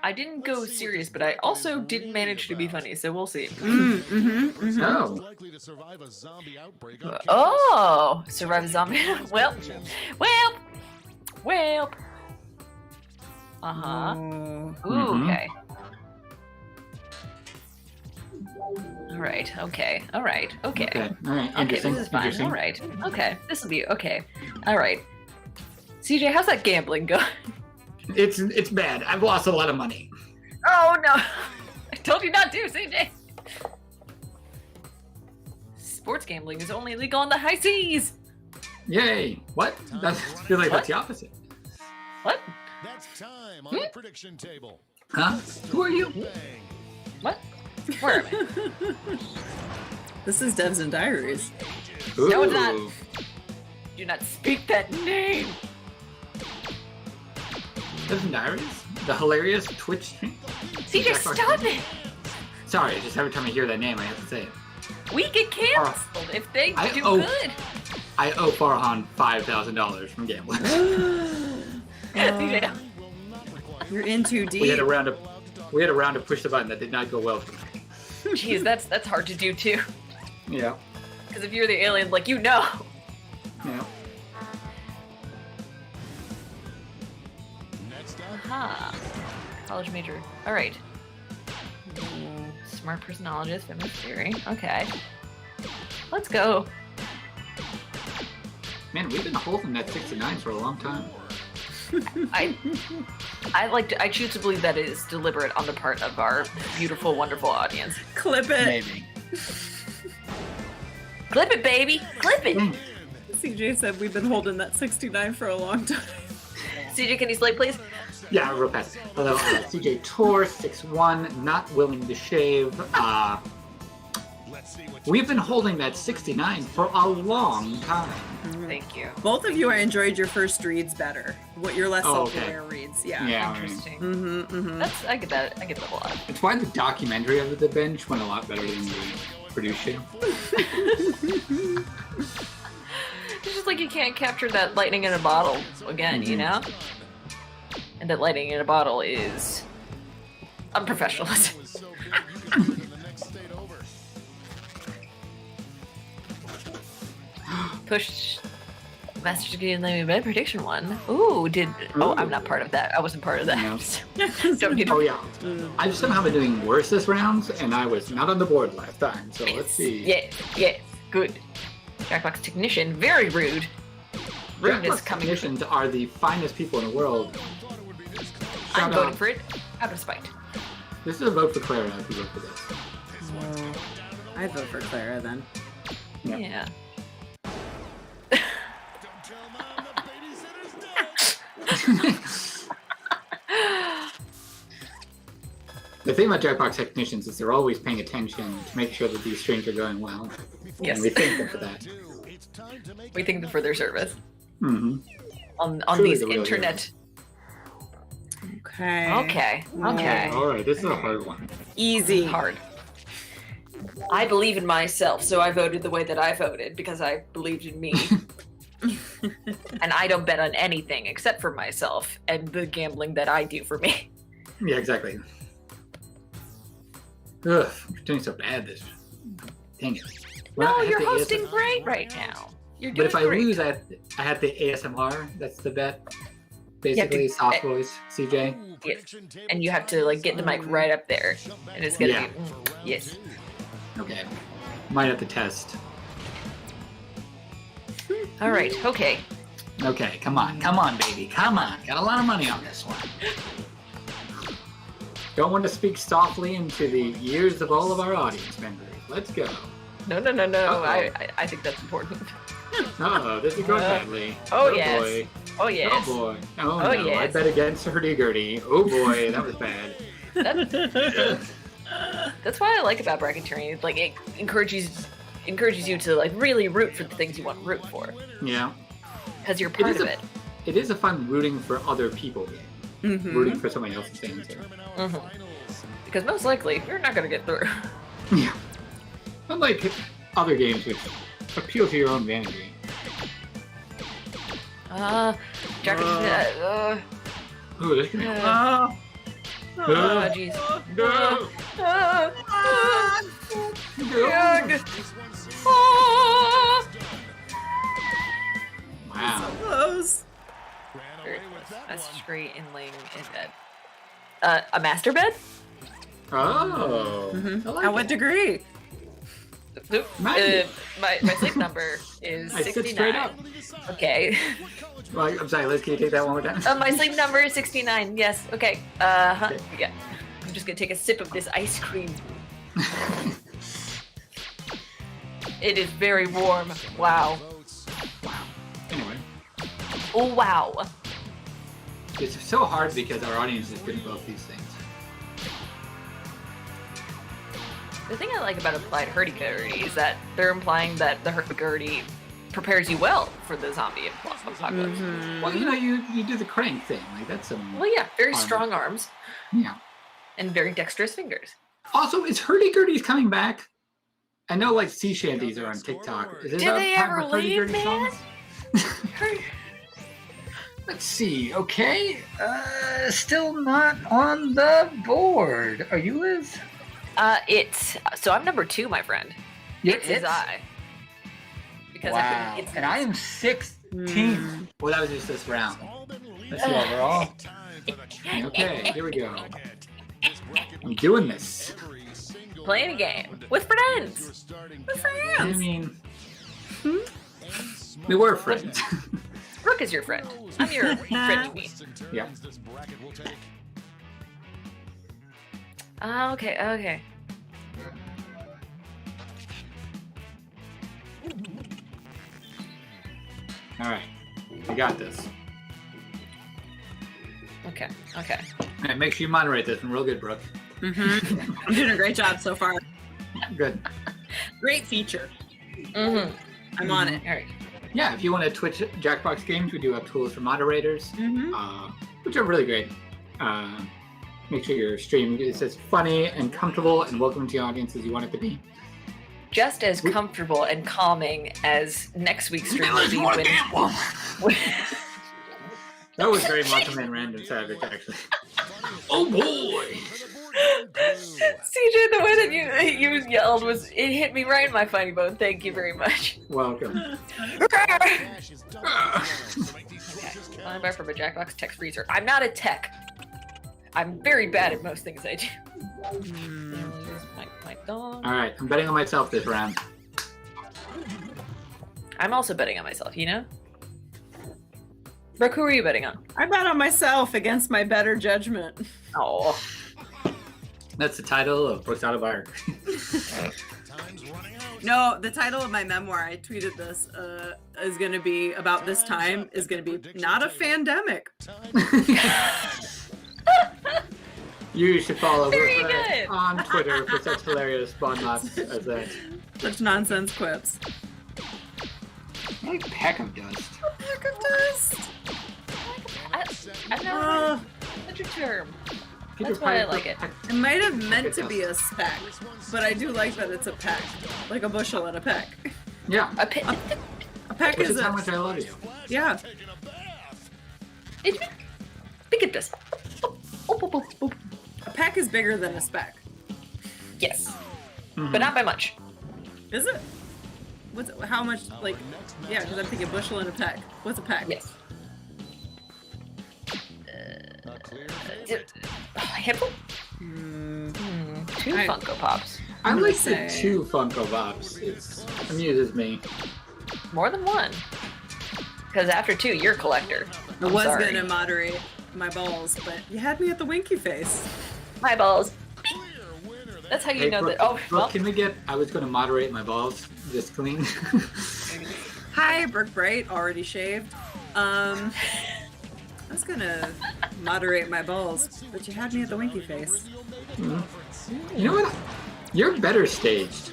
I didn't go serious, but I also didn't manage to be funny, so we'll see. Oh, Likely to survive a zombie outbreak on campus. Oh, survive a zombie. well. Uh-huh. Oh. Ooh, Mhm. okay. All right. Okay. All right. Okay. okay. All right. Okay, Interesting. this is fine. Interesting. All right. Okay, this will be okay. All right. CJ, how's that gambling going? It's bad. I've lost a lot of money. Oh no! I told you not to, CJ. Sports gambling is only legal on the high seas. Yay! What? I feel like that's the opposite. What? That's time on the prediction table. Huh? Who are you? Bang. What? Where am I? This is Devs and Diaries. Ooh. No, it's not. Do not speak that name. Doesn't Diaries? The hilarious Twitch stream? CJ, stop it! Sorry, just every time I hear that name, I have to say it. We get canceled if they I do owe- good. I owe Farhan $5,000 from gambling. CJ, You're in too deep. We had a round of push the button that did not go well for me. jeez, that's hard to do too. Yeah. Because if you're the alien, like you know. Yeah. Next up, Aha. College major. All right. Smart personologist, feminist theory. Okay. Let's go. Man, we've been holding that 69 for a long time. I choose to believe that it is deliberate on the part of our beautiful, wonderful audience. Clip it. Maybe. Clip it, baby. Clip it. CJ said we've been holding that 69 for a long time. CJ, can you slate, please? Yeah, real fast. Although CJ Tor, 6'1", not willing to shave. We've been holding that 69 for a long time. Thank you. Both of you, I enjoyed your first reads better. What your less self-aware reads. Yeah. Yeah. Interesting. Mm-hmm. I get that. I get that a lot. It's why the documentary of The Bench went a lot better than the produced show. It's just like you can't capture that lightning in a bottle again, you know? And that lightning in a bottle is unprofessional. Push Master Security Name Bed Prediction 1. Ooh, Oh, I'm not part of that. I wasn't part of that. No. Don't need to... Oh, yeah. I've somehow been doing worse this round, and I was not on the board last time, so let's see. Yes, good. Jackbox Technician, very rude. Rudeness Jackbox coming. Technicians are the finest people in the world. I'm Shout voting out. for it out of spite. This is a vote for Clara if you vote for this. I'd vote for Clara then. Yeah. The thing about Jackbox Technicians is they're always paying attention to make sure that these strings are going well. Yes. And we thank them for that. We thank them for their service Mm-hmm. on Truly these the real internet. Okay. Okay. All right, this is a hard one. Easy. Hard. I believe in myself, so I voted the way that I voted because I believed in me. And I don't bet on anything except for myself and the gambling that I do for me. Yeah, exactly. Ugh, you're doing so bad this. Dang it. Well, No, I have you're the hosting ASMR. great right now. You're But doing if I great. lose, I have the ASMR. That's the bet. Basically, soft voice, CJ. Yes. And you have to like get the mic right up there, and it's gonna Yeah. be yes. Okay. Might have to test. All right. Okay. Okay, come on, baby, come on. Got a lot of money on this one. Don't want to speak softly into the ears of all of our audience members. Let's go. No. Uh-oh. I think that's important. Uh-oh, this is going badly. Oh, Oh yes. boy. Oh yes. Oh boy. Oh, Oh, no. I yes. bet against hurdy-gurdy. Oh boy, that was bad. That's what I like about bracketeering. Like it encourages you to like really root for the things you want to root for Yeah. because you're part is of a- it. It is a fun rooting for other people game. Mm-hmm. Rooting for somebody else's things. Because most likely you're not gonna get through. Yeah. Unlike other games which appeal to your own vanity. Jack. Ooh, this can be Oh. Oh, jeez. No! Yuck. Wow. Close. Very close. That's straight inlaying in bed. A master bed? Oh. I like At what it. degree? My sleep number is I sit straight up. 69. Okay. Well, I'm sorry, Liz, can you take that one more time? My sleep number is 69. Yes. Okay. Uh-huh. Okay. Yeah. I'm just gonna take a sip of this ice cream. It is very warm. Wow. Anyway, Oh wow. it's so hard because our audience is good at both these things. The thing I like about applied hurdy-gurdy is that they're implying that the hurdy-gurdy prepares you well for the zombie apocalypse. Well, you know, you do the crank thing. Like, that's some... Well, yeah, very Arm. strong arms Yeah. and very dexterous fingers. Also, is hurdy-gurdy's coming back? I know, like, sea shanties are on TikTok. Is it Did about they time ever for hurdy-gurdy leave, man? songs? Let's see. Okay. Still not on the board. Are you, Liz? So I'm number 2, my friend. You're It's I. Because Wow. it's And I am 16th. Well, that was just this round. Let's see overall. Okay, here we go. I'm doing this. playing a game with friends. With I friends. mean, we were friends. Brooke is your friend. I'm your friend to me. Yeah. Okay. All right. We got this. Okay. All right, make sure you moderate this one real good, Brooke. I'm doing a great job so far. Good. Great feature. Mm-hmm. I'm on it. All right. Yeah, if you want to Twitch Jackbox games, we do have tools for moderators, which are really great. Make sure your stream is as funny and comfortable and welcoming to the audience as you want it to be. Just as comfortable and calming as next week's stream will be when... That was very Macho Man Random Savage, actually. Oh boy! CJ, the way that you yelled it hit me right in my funny bone. Thank you very much. Welcome. I'm back from a Jackbox text freezer. I'm not a tech. I'm very bad at most things I do. My dog. All right, I'm betting on myself this round. I'm also betting on myself, you know? Brooke, who are you betting on? I bet on myself against my better judgment. Oh. That's the title of Brooke's autobiography. No, the title of my memoir, I tweeted this, is going to be about this time, is going to be not a fandemic. You should follow Very her good. on Twitter for such hilarious spawn knots as that. Such nonsense quips. I like peck of dust. Peck of dust. I've never heard such a term. That's why I like it. It might have meant to be a speck, but I do like that it's a peck. Like a bushel and a peck. Yeah. A peck Which is is how much I love you. Yeah. Look at this. A peck is bigger than a speck. Yes. But not by much. Is it? How much, like, yeah, because I'm thinking bushel and a peck. What's a peck? Yes. A handful? Two Funko Pops. I like the 2 Funko Pops. It amuses me. More than one. Because after 2, you're a collector. I I'm was sorry. going to moderate my balls, but you had me at the winky face. My balls. That's how you know Brooke, that. Oh, Brooke, well. can we get? I was going to moderate my balls. Just clean. Hi, Brooke Bright, already shaved. I was going to moderate my balls, but you had me at the winky face. You know what? You're better staged.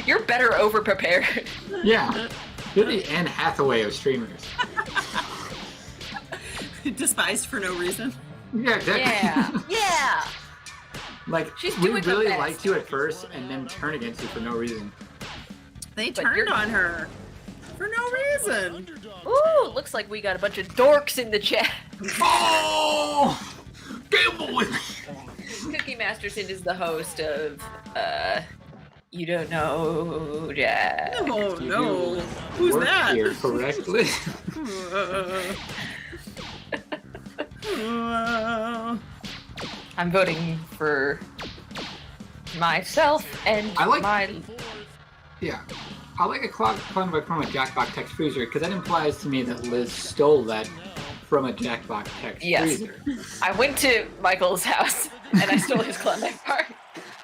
You're better over-prepared. Yeah. You're the Anne Hathaway of streamers. Despised for no reason. Yeah, exactly. Yeah. Like, She's we doing her really best. liked you at first and then turn against you for no reason. They But turned you're- on her for no reason. Ooh, looks like we got a bunch of dorks in the chat. Oh! Gamble with me! Cookie Masterson is the host of, You Don't Know Jack. Oh, You no. Who's work that? here correctly. I'm voting for myself and I like- my... Yeah. I like a clock from a Jackbox text freezer because that implies to me that Liz stole that from a Jackbox text Yes. freezer. I went to Michael's house and I stole his Klondike bar.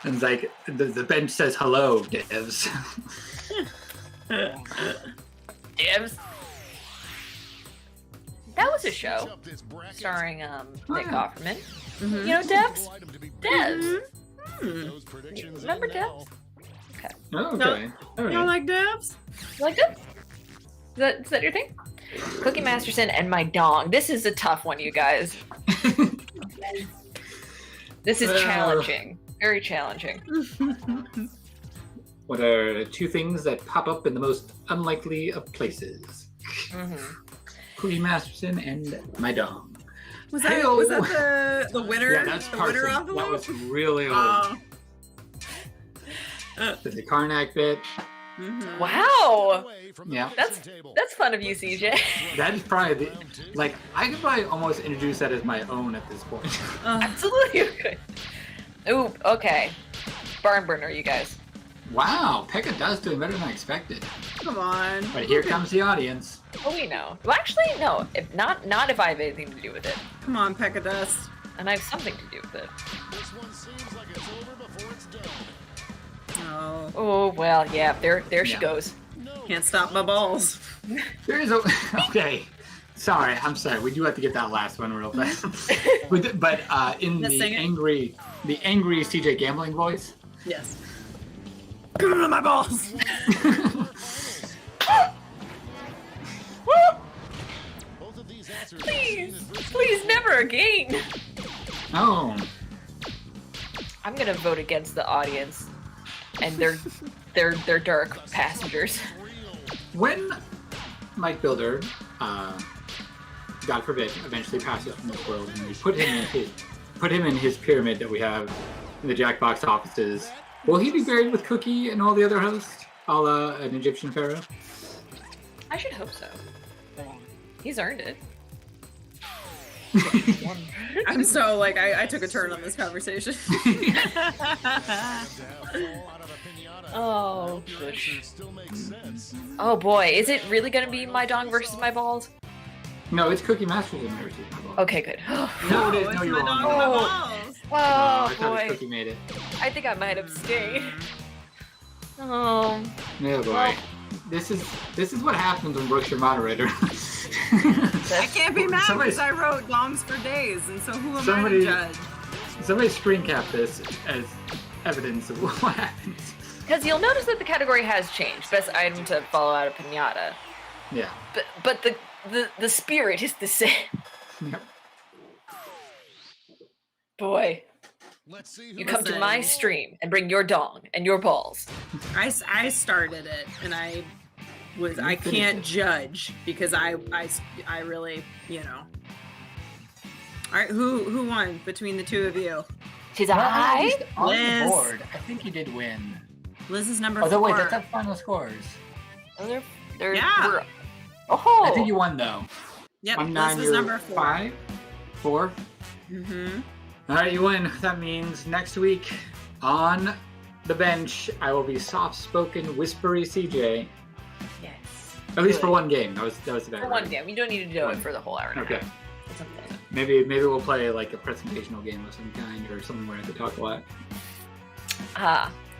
And it's like, the bench says hello, devs. Dibs. That was a show starring Nick Offerman. You know Debs? Debs. Remember Debs? Okay. Oh, No. okay. All You right. don't like dabs? You like Debs? Is that your thing? Cookie Masterson and my dong. This is a tough one, you guys. This is challenging. Very challenging. What are 2 things that pop up in the most unlikely of places? Cookie Masterson and my dong. Was that the winner? Yeah, that's the Carson. winner That envelope? was really old. Oh. The Karnak bit. Wow. Yeah. That's fun of you, CJ. That is probably the, like, I could probably almost introduce that as my own at this point. Absolutely you could. Ooh, okay. Barn burner, you guys. Wow, Pekka does doing better than I expected. Come on. But here comes the audience. Oh, we know. Well, actually, no. If not if I have anything to do with it. Come on, peck of dust. And I have something to do with it. This one seems like it's over before it's done. Oh, Oh, well, yeah. There she Yeah. goes. can't stop my balls. There is a okay. Sorry, I'm sorry. We do have to get that last one real fast. but in Let's the sing it. angry CJ gambling voice, Yes. Give me my balls! Both of these answers Please, never again. Oh. I'm gonna vote against the audience and their dark passengers. When Mike Builder, God forbid, eventually passes from this world, and we put him in his pyramid that we have in the Jackbox offices, will he be buried with Cookie and all the other hosts, a la an Egyptian pharaoh? I should hope so. He's earned it. I'm so like I took a turn on this conversation. Oh, gosh. Oh boy, is it really gonna be my dong versus my balls? No, it's Cookie Masters and versus my balls. Okay, good. No, it is. It's No, you're my wrong. dog and my Oh. balls. Oh I thought boy, Cookie made it. I think I might abstain. Oh, No, boy. Well. This is what happens when Brooke's your moderator. I can't be mad Somebody- because I wrote dongs for days, and so who am I Somebody- to judge? Somebody screen cap this as evidence of what happens. because you'll notice that the category has changed. Best item to follow out a pinata, Yeah. but the spirit is the same. Yep. Boy, Let's see you who come to Listen. my stream and bring your dong and your balls. I started it, and I can't judge because I really, you know. All right, who won between the two of you? She's Well, I. least on Liz. the board, I think you did win. Liz is number Although 4. wait, that's not final scores. Oh, they're Yeah. we're- Oh, I think you won though. Yep, I'm Liz 9, was you're number 4. 5, 4. Mm-hmm. All right, you win. That means next week on the bench, I will be soft-spoken, whispery CJ. yes. At least Good. for one game. That was the bet. For one game. You don't need to do it for the whole hour and a Okay. half. It's okay. Maybe we'll play like a presentational game of some kind or something where I could talk a lot.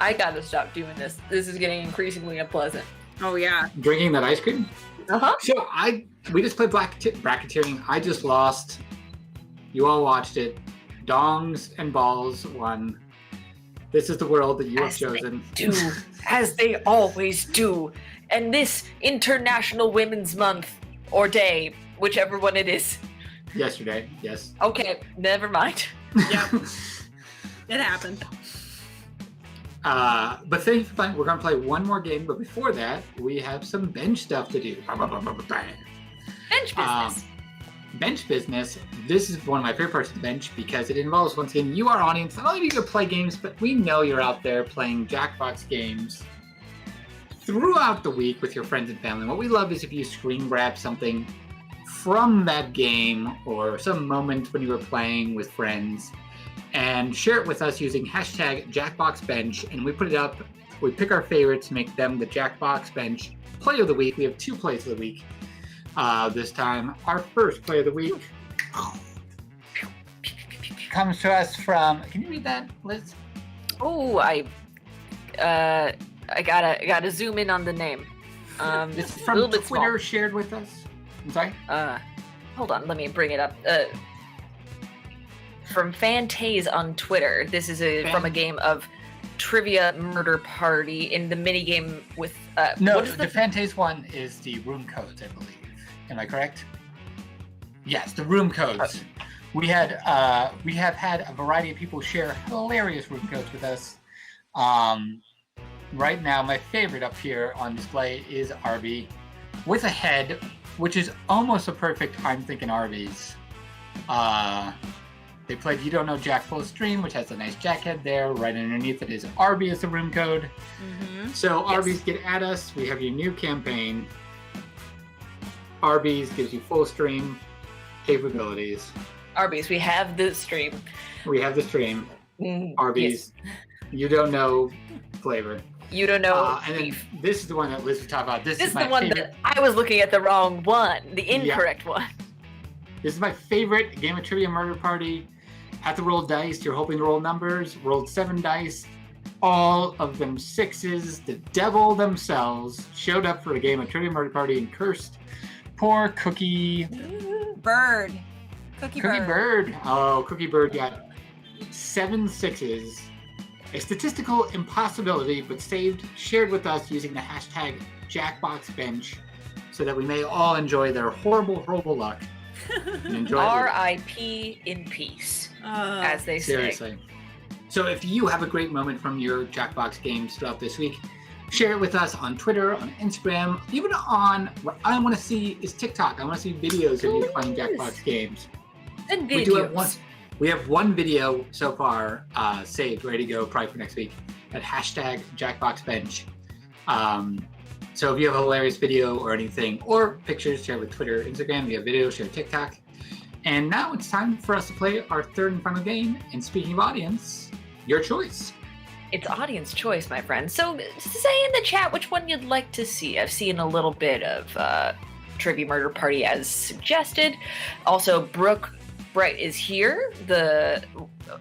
I gotta stop doing this. This is getting increasingly unpleasant. Oh yeah. Drinking that ice cream. Uh-huh. So we just played bracketeering. I just lost. You all watched it. Dongs and balls won. This is the world that you have As they chosen. do, as they always do. And this International Women's Month, or day, whichever one it is. Yesterday, yes. Okay, never mind. Yep. It happened. But thank you for playing. We're gonna play one more game, but before that, we have some bench stuff to do. Bench business. Bench business. This is one of my favorite parts of the bench because it involves, once again, you, our audience. Not only do you play games, but we know you're out there playing Jackbox games throughout the week with your friends and family. What we love is if you screen grab something from that game or some moment when you were playing with friends and share it with us using hashtag JackboxBench, and we put it up. We pick our favorites, make them the Jackbox Bench Play of the Week. We have 2 plays of the week this time. Our first play of the week comes to us from. Can you read that, Liz? Oh, I gotta zoom in on the name. This is a from little bit Twitter, shared with us. I'm sorry. small. Hold on, let me bring it up. From Fantaze on Twitter. This is from a game of Trivia Murder Party in the minigame with No, what is the Fantaze one is the room codes, I believe. Am I correct? Yes, the room codes. We have had a variety of people share hilarious room codes with us. Right now, my favorite up here on display is Arby with a head, which is almost a perfect I'm Thinking Arby's. They played You Don't Know Jack Full Stream, which has a nice jack head there. Right underneath it is Arby as the room code. Mm-hmm. So Arby's, get at us. We have your new campaign. Arby's gives you full stream capabilities. Arby's, we have the stream. We have the stream. Mm, Arby's, yes. You don't know flavor. You don't know And then beef. this is the one that Liz was talking about. This This is is my the one favorite. that I was looking at the wrong one, the incorrect one. This is my favorite game of Trivia Murder Party. Have to roll dice. You're hoping to roll numbers. Rolled 7 dice. All of them 6s. The devil themselves showed up for a game of Trivia Murder Party and cursed poor Cookie Bird. Cookie Bird. Oh, Cookie Bird got 7 6s A statistical impossibility, but shared with us using the hashtag Jackboxbench, so that we may all enjoy their horrible luck. And enjoy R.I.P. in peace, as they say. Seriously. So if you have a great moment from your Jackbox games throughout this week, share it with us on Twitter, on Instagram, even on what I want to see is TikTok. I want to see videos of you playing Jackbox games. And videos. We have one video so far saved, ready to go, probably for next week, at hashtag Jackboxbench. So if you have a hilarious video or anything, or pictures, share with Twitter, Instagram. If you have video, share TikTok. And now it's time for us to play our third and final game. And speaking of audience, your choice. It's audience choice, my friend. So say in the chat which one you'd like to see. I've seen a little bit of Trivia Murder Party as suggested. Also, Brooke Bright is here.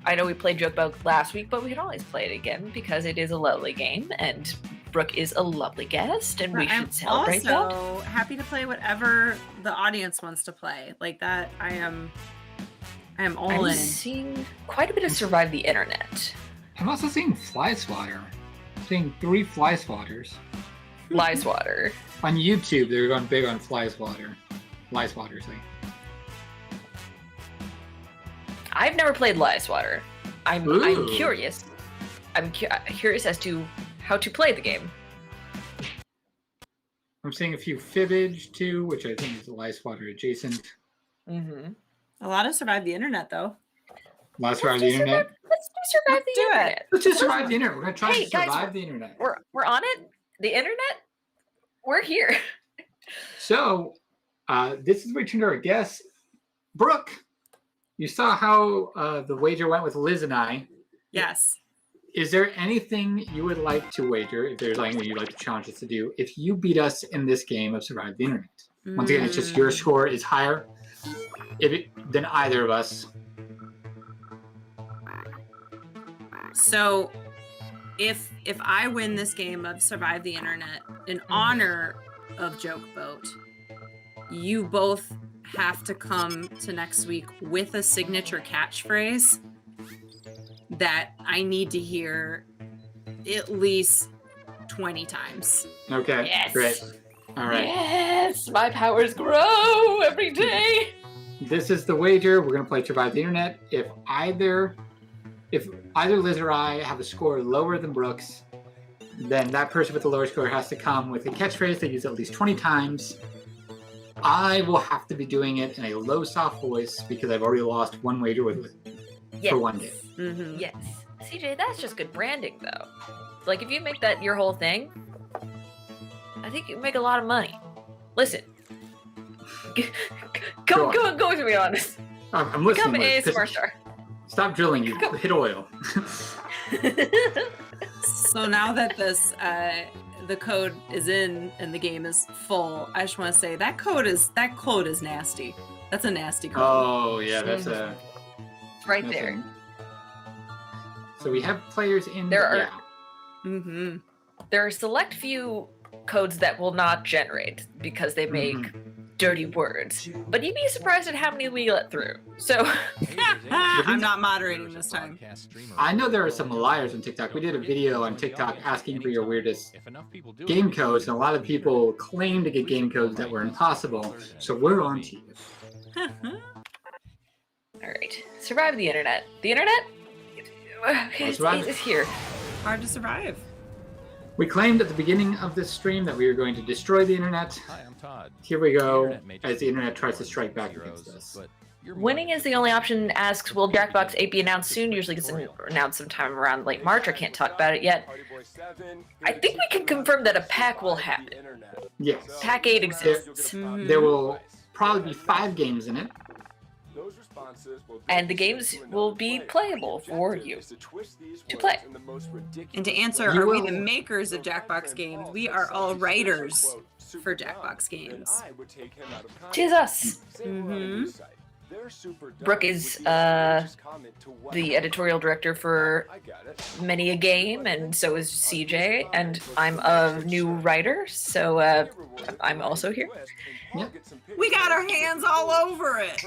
I know we played Joke Boat last week, but we can always play it again because it is a lovely game and Brooke is a lovely guest and we should celebrate that. I'm also happy to play whatever the audience wants to play. Like that, I am all in. I'm seeing quite a bit of Survive the Internet. I'm also seeing Fly Swatter. I'm seeing 3 Fly Swatters. Fly Swatter. On YouTube, they're going big on Fly Swatter. Fly Swatters, like. I've never played Fly Swatter. I'm curious. I'm curious as to how to play the game. I'm seeing a few Fibbage too, which I think is Fly Swatter adjacent. Mm-hmm. A lot of Survive the Internet, though. Let's Survive the Internet. Let's Survive the Internet. Let's just survive the Internet. We're going to try to survive guys, the Internet. We're on it. The Internet. We're here. So, this is where we turn to our guest, Brooke. You saw how the wager went with Liz and I. Yes. Is there anything you would like to wager, if there's anything you'd like to challenge us to do, if you beat us in this game of Survive the Internet? Once again, it's just your score is higher than either of us. So, if I win this game of Survive the Internet in honor of Joke Boat, you both have to come to next week with a signature catchphrase that I need to hear at least 20 times. Okay, yes. Great. All right. Yes, my powers grow every day. This is the wager. We're going to play Survive the Internet. If either Liz or I have a score lower than Brooke's, then that person with the lower score has to come with a catchphrase they use at least 20 times. I will have to be doing it in a low, soft voice because I've already lost one wager with Liz for one day. Mm-hmm. Yes. CJ, that's just good branding, though. Like, if you make that your whole thing, I think you can make a lot of money. Listen. Go with me on this. I'm listening. Become an ASMR star. Stop drilling, you hit oil. So now that this the code is in and the game is full, I just want to say that code is nasty. That's a nasty code. Oh yeah, that's a right there. So we have players in there. There are select few codes that will not generate because they make dirty words. But you'd be surprised at how many we let through. So I'm not moderating this time. I know there are some liars on TikTok. We did a video on TikTok asking for your weirdest game codes, and a lot of people claim to get game codes that were impossible. So we're on to you. All right, survive the internet. The internet is here. Hard to survive. We claimed at the beginning of this stream that we were going to destroy the internet. Hi, I'm Todd. Here we go, as the internet tries to strike back against us. Winning is the only option. Asks, will Jackbox 8 be announced soon? Usually gets announced sometime around late March. I can't talk about it yet. I think we can confirm that a pack will happen. Yes. Pack 8 exists. There will probably be 5 games in it. And the games will be playable for you to play. And to answer, are we the makers of Jackbox games? We are all writers for Jackbox games. Tis us. Brooke is the editorial director for many a game, and so is CJ, and I'm a new writer, so I'm also here. Yeah. We got our hands all over it.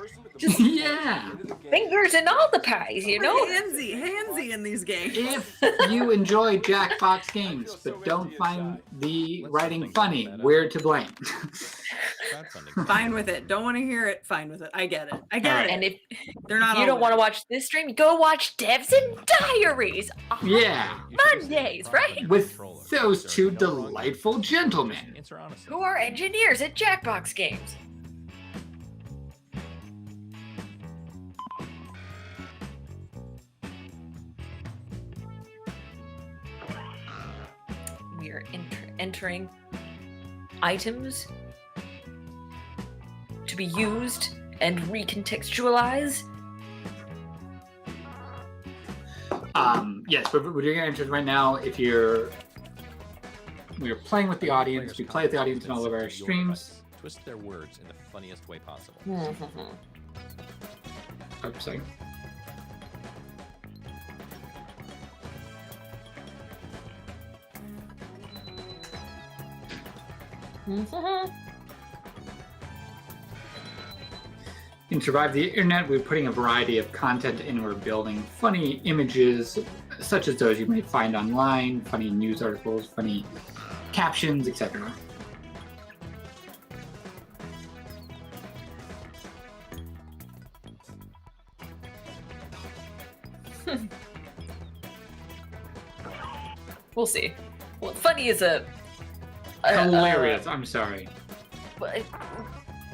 Yeah. Fingers in all the pies, you know? Handsy in these games. If you enjoy Jackbox games but don't find the writing funny, we're to blame. Fine with it. Don't want to hear it. Fine with it. I get it. And if They're not you all don't want to right. watch this stream, go watch Devs and Diaries on Yeah. Mondays, right? With those two delightful gentlemen. Who are engineers at Jackbox Games. We are entering items to be used and recontextualized. Yes, we're doing our entries right now. We're playing with the audience. We play with the audience in all of our streams. Twist their words in the funniest way possible. Oh, sorry. In Survive the Internet, we're putting a variety of content in. We're building funny images, such as those you might find online, funny news articles, funny captions, etc. We'll see. Well, funny is a Hilarious. I'm sorry. Well, it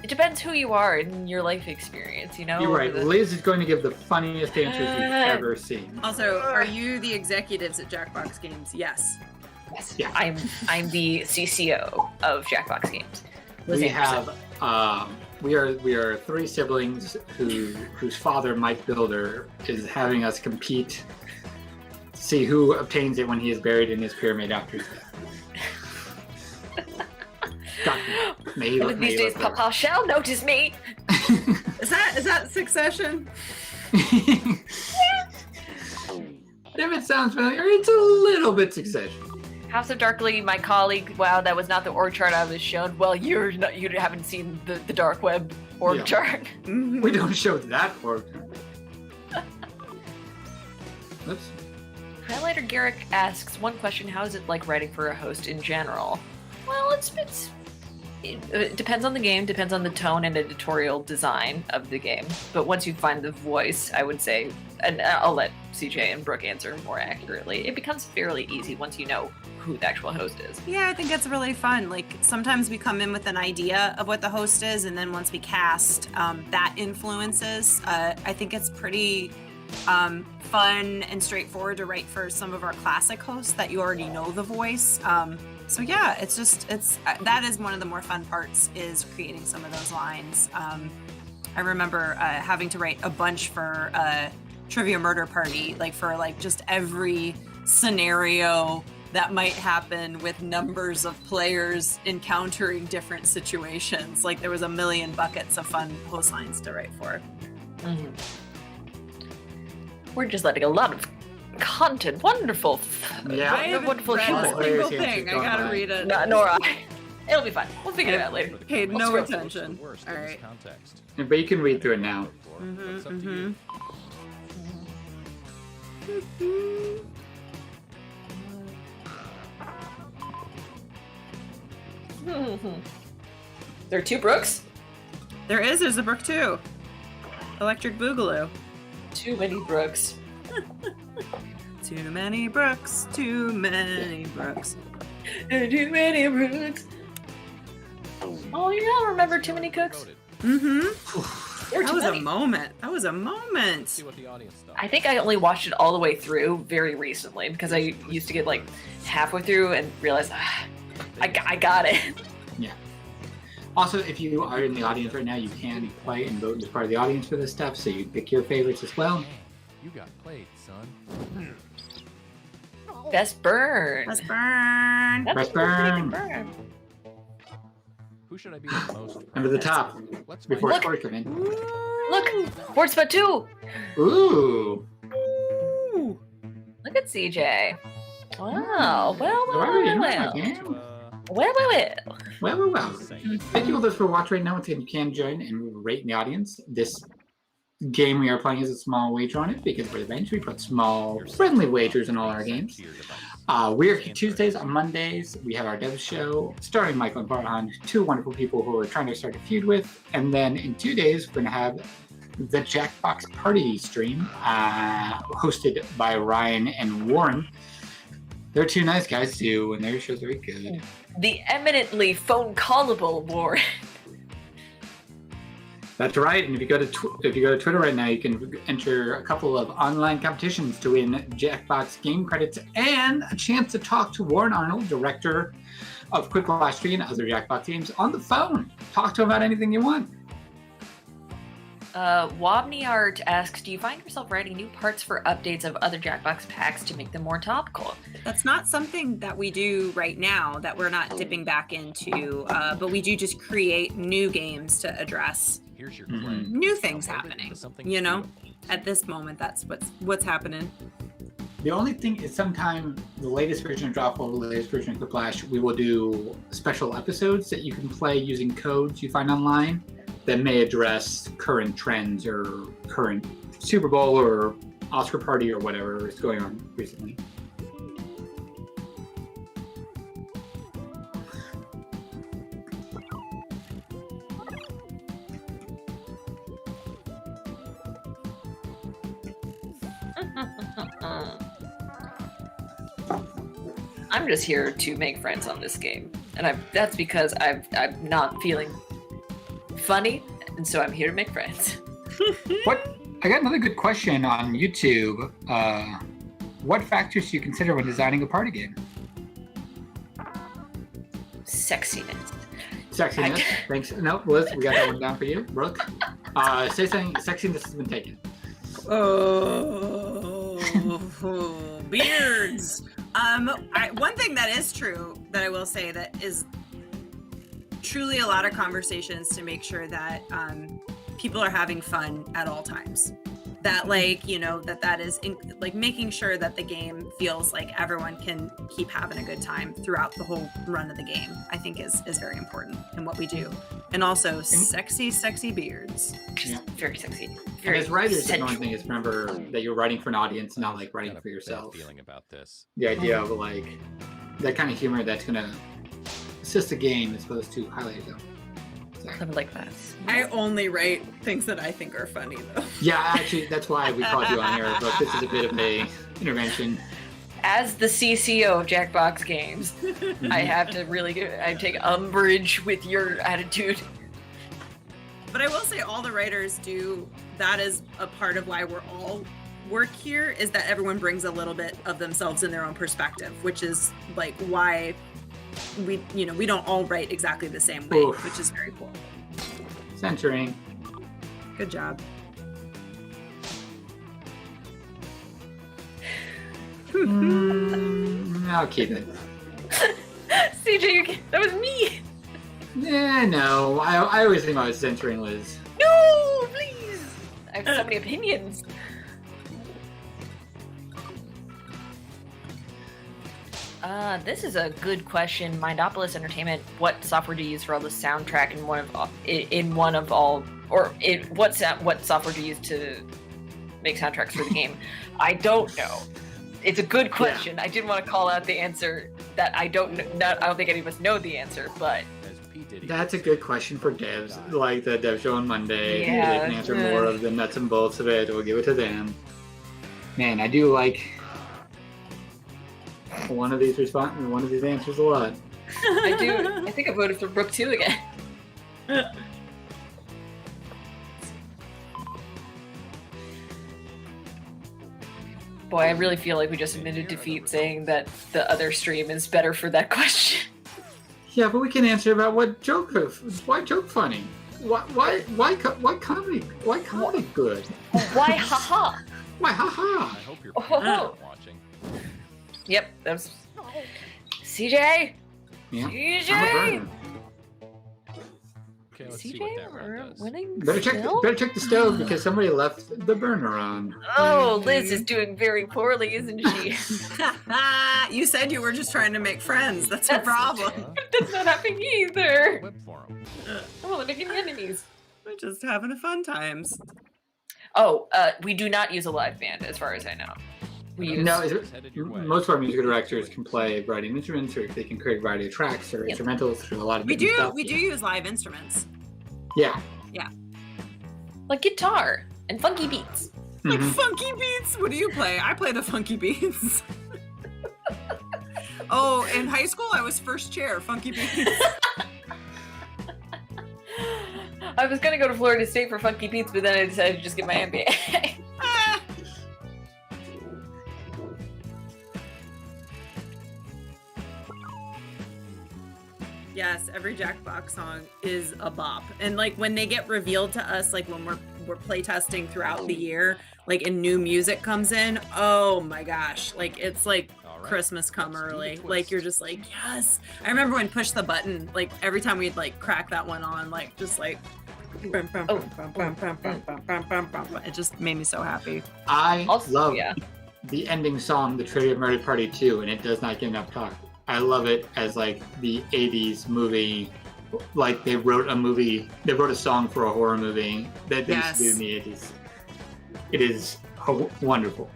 depends who you are and your life experience, you know? You're right. Liz is going to give the funniest answers you've ever seen. Also, are you the executives at Jackbox Games? Yes. Yes. Yeah. I'm the CCO of Jackbox Games. Liz We Anderson. have we are three siblings whose father, Mike Builder, is having us compete to see who obtains it when he is buried in his pyramid after his death. God, may he One look, of may these he days, look Papa shall notice me. Is that Succession? If it sounds familiar, it's a little bit Succession. House of Darkly, my colleague. Wow, that was not the org chart I was shown. Well, you haven't seen the dark web org Yeah. chart. We don't show that for. Oops. Highlighter Garrick asks one question: how is it like writing for a host in general? Well, it depends on the game, depends on the tone and editorial design of the game. But once you find the voice, I would say, and I'll let CJ and Brooke answer more accurately, it becomes fairly easy once you know who the actual host is. Yeah, I think it's really fun. Like, sometimes we come in with an idea of what the host is, and then once we cast, that influences. I think it's pretty fun and straightforward to write for some of our classic hosts that you already know the voice. So yeah, it's that is one of the more fun parts, is creating some of those lines. I remember having to write a bunch for Trivia Murder Party, like for like just every scenario that might happen with numbers of players encountering different situations. Like there was a million buckets of fun host lines to write for. Mm-hmm. We're just letting a lot of content, wonderful, Yeah. I haven't wonderful read humor. a single thing. I gotta read it. Nor I. It'll be fine. We'll figure it out later. Paid no Let's go. attention. All right. Context. But you can read through it now. That's up to you. There are two Brooks? There's a Brook too. Electric Boogaloo. Too many Brooks. Too many Brooks, too many Brooks. Too many Brooks. Oh, you don't remember Too Many Cooks? Mm-hmm. There were That too was a many. moment. That was a moment. See what the audience thought. I think I only watched it all the way through very recently because I used to get like halfway through and realize I got it. Yeah. Also, if you are in the audience right now, you can play and vote as part of the audience for this stuff, so you pick your favorites as well. You got played, son. Best burn. Let's burn. That's Best a pretty burn. good burn. Who should I be the most? Remember the top Let's before find scores come in. Look, board spot 2. Ooh. Look at CJ. Wow. Well. Well. Thank you all for watching right now. Once again, you can join and rate in the audience. This game we are playing is a small wager on it because we're the bench. We put small, friendly wagers in all our games. We're here Tuesdays. On Mondays, we have our dev show starring Michael and Farhan, two wonderful people who we're trying to start a feud with. And then in 2 days, we're going to have the Jackbox Party stream hosted by Ryan and Warren. They're two nice guys too, and their show's very good. The eminently phone callable Warren. That's right. And if you go to Twitter right now, you can enter a couple of online competitions to win Jackbox game credits and a chance to talk to Warren Arnold, director of Quick Last 3 and other Jackbox games, on the phone. Talk to him about anything you want. Wobney Art asks, do you find yourself writing new parts for updates of other Jackbox packs to make them more topical? That's not something that we do right now, that we're not dipping back into, but we do just create new games to address Here's your play. new things Now pivot happening. into something You know, real. at this moment, that's what's happening. The only thing is sometime the latest version of Dropful, the latest version of Quiplash, we will do special episodes that you can play using codes you find online that may address current trends or current Super Bowl or Oscar party or whatever is going on recently. I'm just here to make friends on this game, and that's because I'm not feeling funny, and so I'm here to make friends. What? I got another good question on YouTube. What factors do you consider when designing a party game? Sexiness. Sexiness. Thanks. No, Liz, we got that one down for you. Brooke, say something. Sexiness has been taken. Oh, beards. One thing that is true that I will say that is truly a lot of conversations to make sure that people are having fun at all times. That that is making sure that the game feels like everyone can keep having a good time throughout the whole run of the game, I think is very important in what we do. And also sexy beards. Yeah. Very sexy. And Very as writers, the sensual. one thing is remember that you're writing for an audience, not like Got writing a for bad yourself. feeling about this. The idea of like that kind of humor that's gonna assist the game as opposed to highlight yourself. So, Something like that. I only write things that I think are funny though. yeah, actually, that's why we called you on here. But this is a bit of a intervention. As the CCO of Jackbox Games, I have to I take umbrage with your attitude. But I will say all the writers do, that is a part of why we're all work here, is that everyone brings a little bit of themselves in their own perspective, which is like why we don't all write exactly the same way, Oof. which is very cool. Censoring. Good job. I'll keep it. CJ, that was me. Yeah, no. I always think I was censoring Liz. No, please. I have so many opinions. This is a good question. Mindopolis Entertainment, what software do you use for all the soundtrack what software do you use to make soundtracks for the game? I don't know. It's a good question. Yeah. I didn't want to call out the answer that I don't know. I don't think any of us know the answer, but That's a good question for devs, like the dev show on Monday. Yeah. They can answer more of the nuts and bolts of it. We'll give it to them. Man, I do like one of these answers a lot. I do. I think I voted for Brooke 2 again. Boy, I really feel like we just admitted defeat saying that the other stream is better for that question. Yeah, but we can answer about why joke funny? Why comedy good? Why haha? Why haha? I hope you're Oh. watching. Yep, that was CJ. Yeah. CJ. I'm a burner. Okay, let's see what CJ, that we're round does. winning. Better check the stove because somebody left the burner on. Oh, Liz is doing very poorly, isn't she? You said you were just trying to make friends. That's your problem. That's not happening either. Whip for him. I'm only making enemies. We're just having a fun times. Oh, we do not use a live band, as far as I know. We use. No, It's headed your way. most of our music directors can play a variety of instruments, or they can create a variety of tracks or Yep. instrumentals through a lot of We different do stuff. we do use live instruments. Yeah. Like guitar and funky beats. Like Mhm. funky beats. What do you play? I play the funky beats. Oh, in high school I was first chair, funky beats. I was gonna go to Florida State for funky beats, but then I decided to just get my MBA. Ah. Yes, every Jackbox song is a bop. And like when they get revealed to us, like when we're playtesting throughout the year, like and new music comes in, oh my gosh. Like it's like All right. Christmas come Let's do the early. twist. Like you're just like, yes. I remember when Push the Button, like every time we'd like crack that one on, like just like bum, bum, Oh. bum, bum, bum, bum, bum, bum, bum, bum. It just made me so happy. I Also, love yeah. the ending song, The Trivia Murder Party 2, and it does not get enough talk. I love it as like the 80s movie, like they wrote a song for a horror movie that they used to do in the 80s. It is wonderful.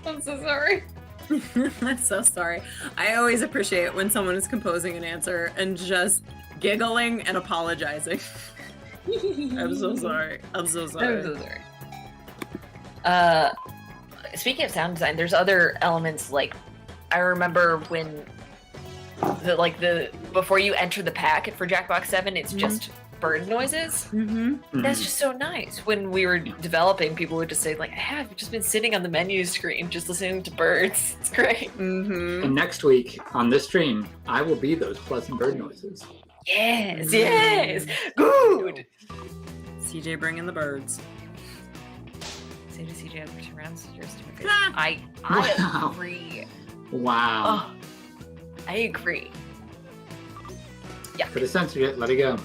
I'm so sorry. I'm so sorry. I always appreciate when someone is composing an answer and just giggling and apologizing. I'm so sorry. I'm so I'm sorry. so sorry. Speaking of sound design, there's other elements like I remember when the before you enter the pack for Jackbox 7, it's just bird noises. Mm-hmm. That's just so nice. When we were developing, people would just say like, "Hey, I've just been sitting on the menu screen just listening to birds. It's great." Mm-hmm. And next week on this stream, I will be those pleasant bird noises. Yes, yes, good. CJ bringing the birds. Say to CJ, I'll turn around, so you're stupid. Ah. I Wow. agree. Wow. Oh, I agree. Yeah. Could have censored it. Let it go.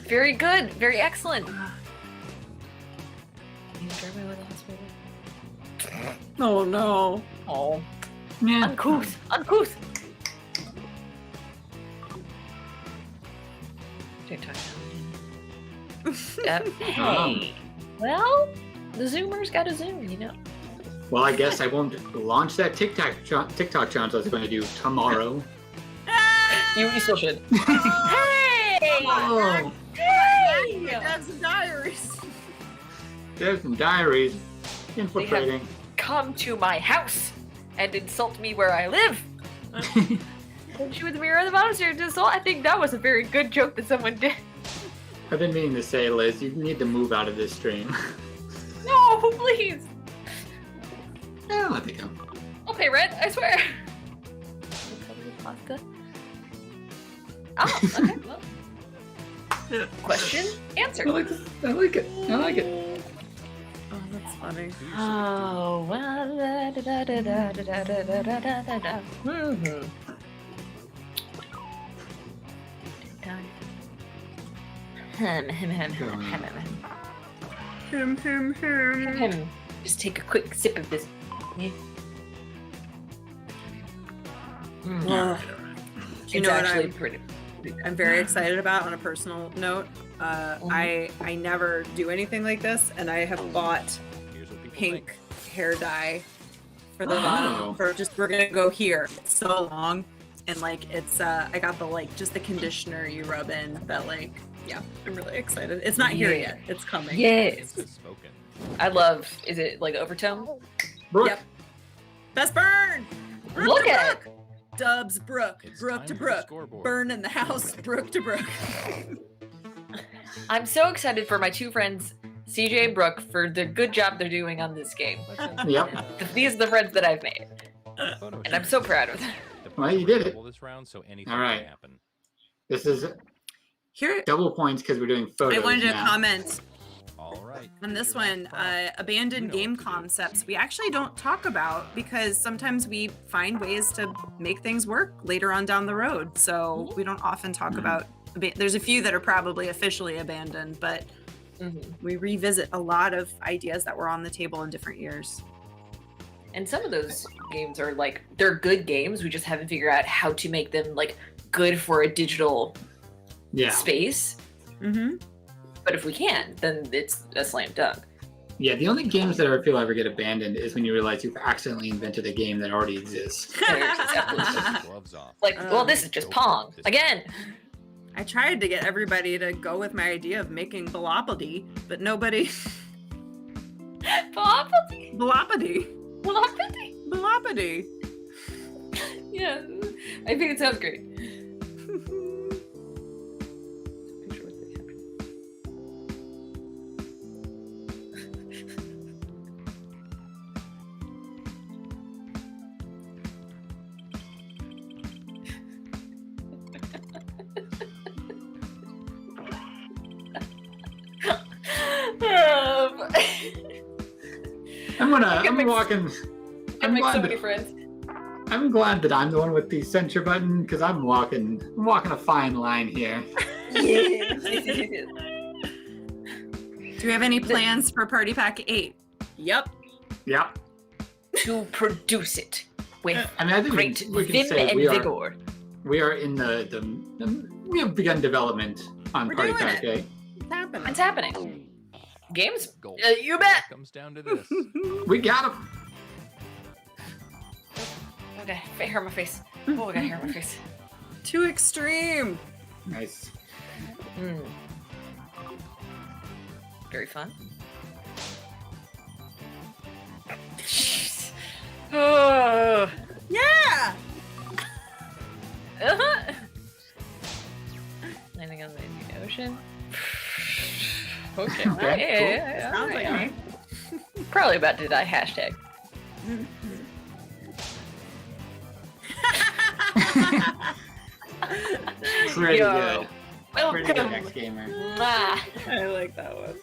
Very good. Very excellent. You drive me with the hospital. Oh no. Oh, Yeah. uncouth, uncouth. Take time. Hey. Well, the Zoomers got a Zoom, you know. Well, I guess I won't launch that TikTok challenge I was going to do tomorrow. You still should. Oh, Hey! Oh, Hey! That's diaries. there's some diaries infiltrating. Come to my house and insult me where I live. Don't you with the mirror on the bottom so to insult? I think that was a very good joke that someone did. I've been meaning to say, Liz, you need to move out of this stream. No, please. Yeah, let it go. Okay, Red, I swear. Pasta. Oh, okay. Well. Question answered. I like it. I like it. I like it. Oh, that's funny. Oh, well, da da da da da da da da da da da da. Mhm. Just take a quick sip of this. Yeah. Well, It's you know what actually I'm- pretty. I'm very excited about on a personal note. I never do anything like this, and I have bought Here's what people pink hair dye for the Oh. bottom. For just we're gonna go here. It's so long, and like it's I got the like just the conditioner you rub in. That like yeah, I'm really excited. It's not here Yeah. yet. It's coming. Yes. think. Spoken. I love, is it like overtone? Brooke, Yep. Best burn. Brook Look to at Brook. Dubs Brook. It's Brook time to for the Brook. scoreboard. Burn in the house. Brook to Brook. I'm so excited for my two friends, CJ and Brooke, for the good job they're doing on this game. Yep. These are the friends that I've made, and I'm so proud of them. Well, you did it. This round, so anything All right. can happen. This is Here, double points because we're doing photos I wanted to now. comment All right. on this Your one. Abandoned You know game what to do. concepts we actually don't talk about because sometimes we find ways to make things work later on down the road. So we don't often talk about. There's a few that are probably officially abandoned, but we revisit a lot of ideas that were on the table in different years. And some of those games are like, they're good games. We just haven't figured out how to make them like good for a digital space. Mm-hmm. But if we can, then it's a slam dunk. Yeah, the only games that I feel ever get abandoned is when you realize you've accidentally invented a game that already exists. Gloves off. Like, well, this is just Pong. Again. I tried to get everybody to go with my idea of making Velopity, but nobody. Velopity? Velopity. Velopity? Velopity. Yeah, I think it sounds great. I'm walking. I make so many friends. I'm glad that I'm the one with the censor button because I'm walking a fine line here. Do we have any plans for Party Pack 8? Yep. Yep. To produce it with I mean, I think great we can vim say and vigor. We are in we have begun development on We're Party doing Pack it. 8. It's happening. It's happening. Games? Gold. You bet. It comes down to this. We got him. Okay, hair on my face. Oh, I got hair on my face. Too extreme. Nice. Very fun. Oh. Yeah. Landing on the Indian Ocean. Okay. Okay, Yeah, Sounds like me. Probably about to die. Hashtag. Pretty Yo. good. Pretty good, Welcome. X Gamer. Mwah. I like that one.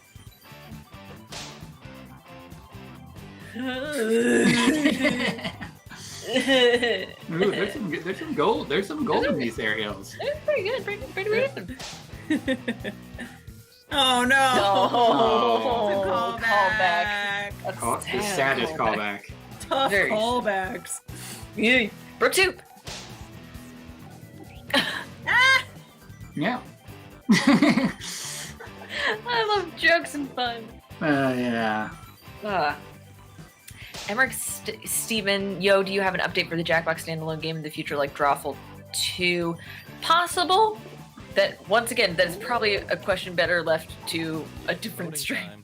Ooh, there's some gold. There's some gold in these aerials. It's pretty good. Pretty good. Oh no! Oh, It's a callback. That's The saddest callback. Tough Very- callbacks. Yeah. Brook soup. Ah! Yeah. I love jokes and fun. Yeah. Emmerich Steven, yo, do you have an update for the Jackbox standalone game in the future, like Drawful 2? Possible? That, once again, that is probably a question better left to a different Voting stream. time.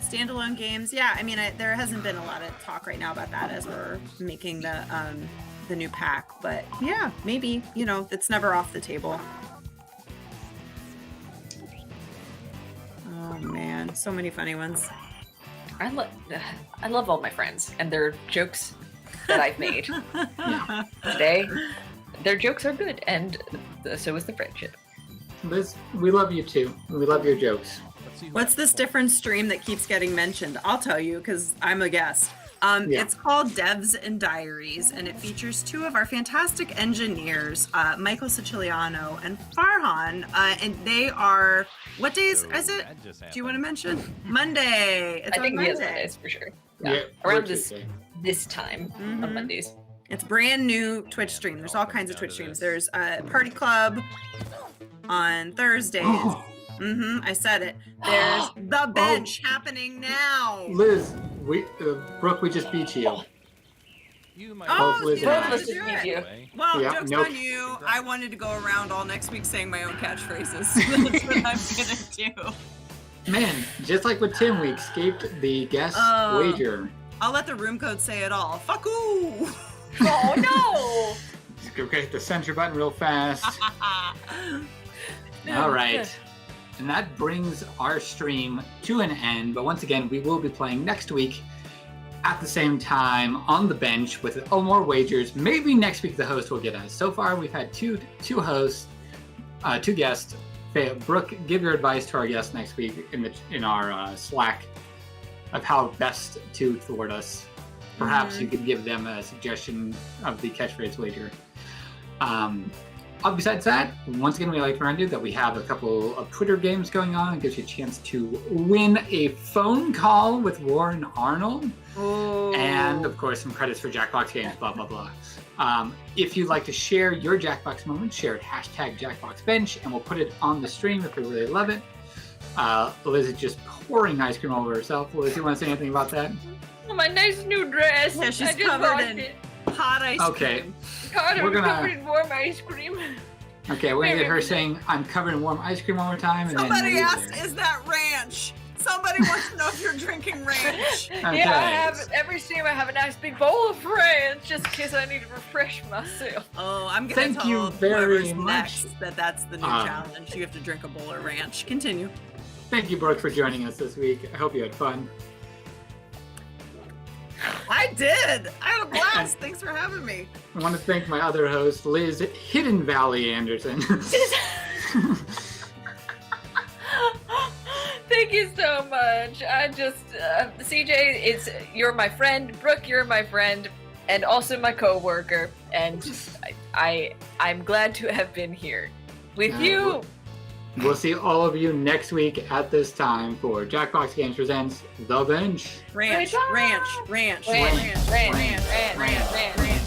Standalone games, yeah. I mean, there hasn't been a lot of talk right now about that as we're making the new pack, but yeah, maybe. You know, it's never off the table. Oh man, so many funny ones. I love all my friends and their jokes that I've made today. Their jokes are good, and so is the friendship. Liz, we love you too. We love your jokes. Let's see who What's has this more. different stream that keeps getting mentioned? I'll tell you because I'm a guest. Yeah. It's called Devs and Diaries, and it features two of our fantastic engineers, Michael Siciliano and Farhan, and they are, what days So is it? that just Do you want to happened. mention? Monday. It's I think on he has Monday. Mondays for sure. Yeah. Yeah, around we're this Tuesday. this time Mhm. on Mondays. It's brand new Twitch stream. There's all kinds of Twitch streams. There's Party Club on Thursdays. Oh, I said it. There's The Bench happening now. Liz, Brooke, we just beat you. You might Oh, want to Liz do and I. it Both of us just this beat you. way. Well, Yeah, joke's nope. on you. I wanted to go around all next week saying my own catchphrases. So that's what I'm gonna do. Man, just like with Tim, we escaped the guest wager. I'll let the room code say it all. Fuck ooh! Oh no! Just go hit the censor button real fast. All right. And that brings our stream to an end. But once again, we will be playing next week at the same time on the bench with more wagers. Maybe next week the host will get us. So far, we've had two hosts, two guests. Brooke, give your advice to our guests next week in our Slack of how best to thwart us. Perhaps you could give them a suggestion of the catchphrase wager. Besides that, once again, we like to remind you that we have a couple of Twitter games going on. It gives you a chance to win a phone call with Warren Arnold. Oh. And, of course, some credits for Jackbox games, blah, blah, blah. If you'd like to share your Jackbox moment, share it, #JackboxBench, and we'll put it on the stream if we really love it. Liz is just pouring ice cream over herself. Liz, you want to say anything about that? Oh, my nice new dress. Yeah, she's I just covered washed in it. hot ice Okay. cream. God, We're I'm gonna- covered in warm ice cream. Okay, we're going to get her saying, I'm covered in warm ice cream one more time. And Somebody then asked, is that ranch? Somebody wants to know if you're drinking ranch. Okay. Yeah, I have every stream. I have a nice big bowl of ranch just in case I need to refresh myself. Oh, I'm gonna Thank tell you very whoever's much. next that's the new challenge. You have to drink a bowl of ranch. Continue. Thank you, Brooke, for joining us this week. I hope you had fun. I did. I had a blast. Thanks for having me. I want to thank my other host, Liz Hidden Valley Anderson. Thank you so much. I just, CJ, you're my friend. Brooke, you're my friend, and also my coworker. And I'm glad to have been here with you. We'll see all of you next week at this time for Jackbox Games Presents The Bench. Ranch, ranch, ranch, Ranch, ranch, ranch, ranch, ranch, ranch, ranch, ranch.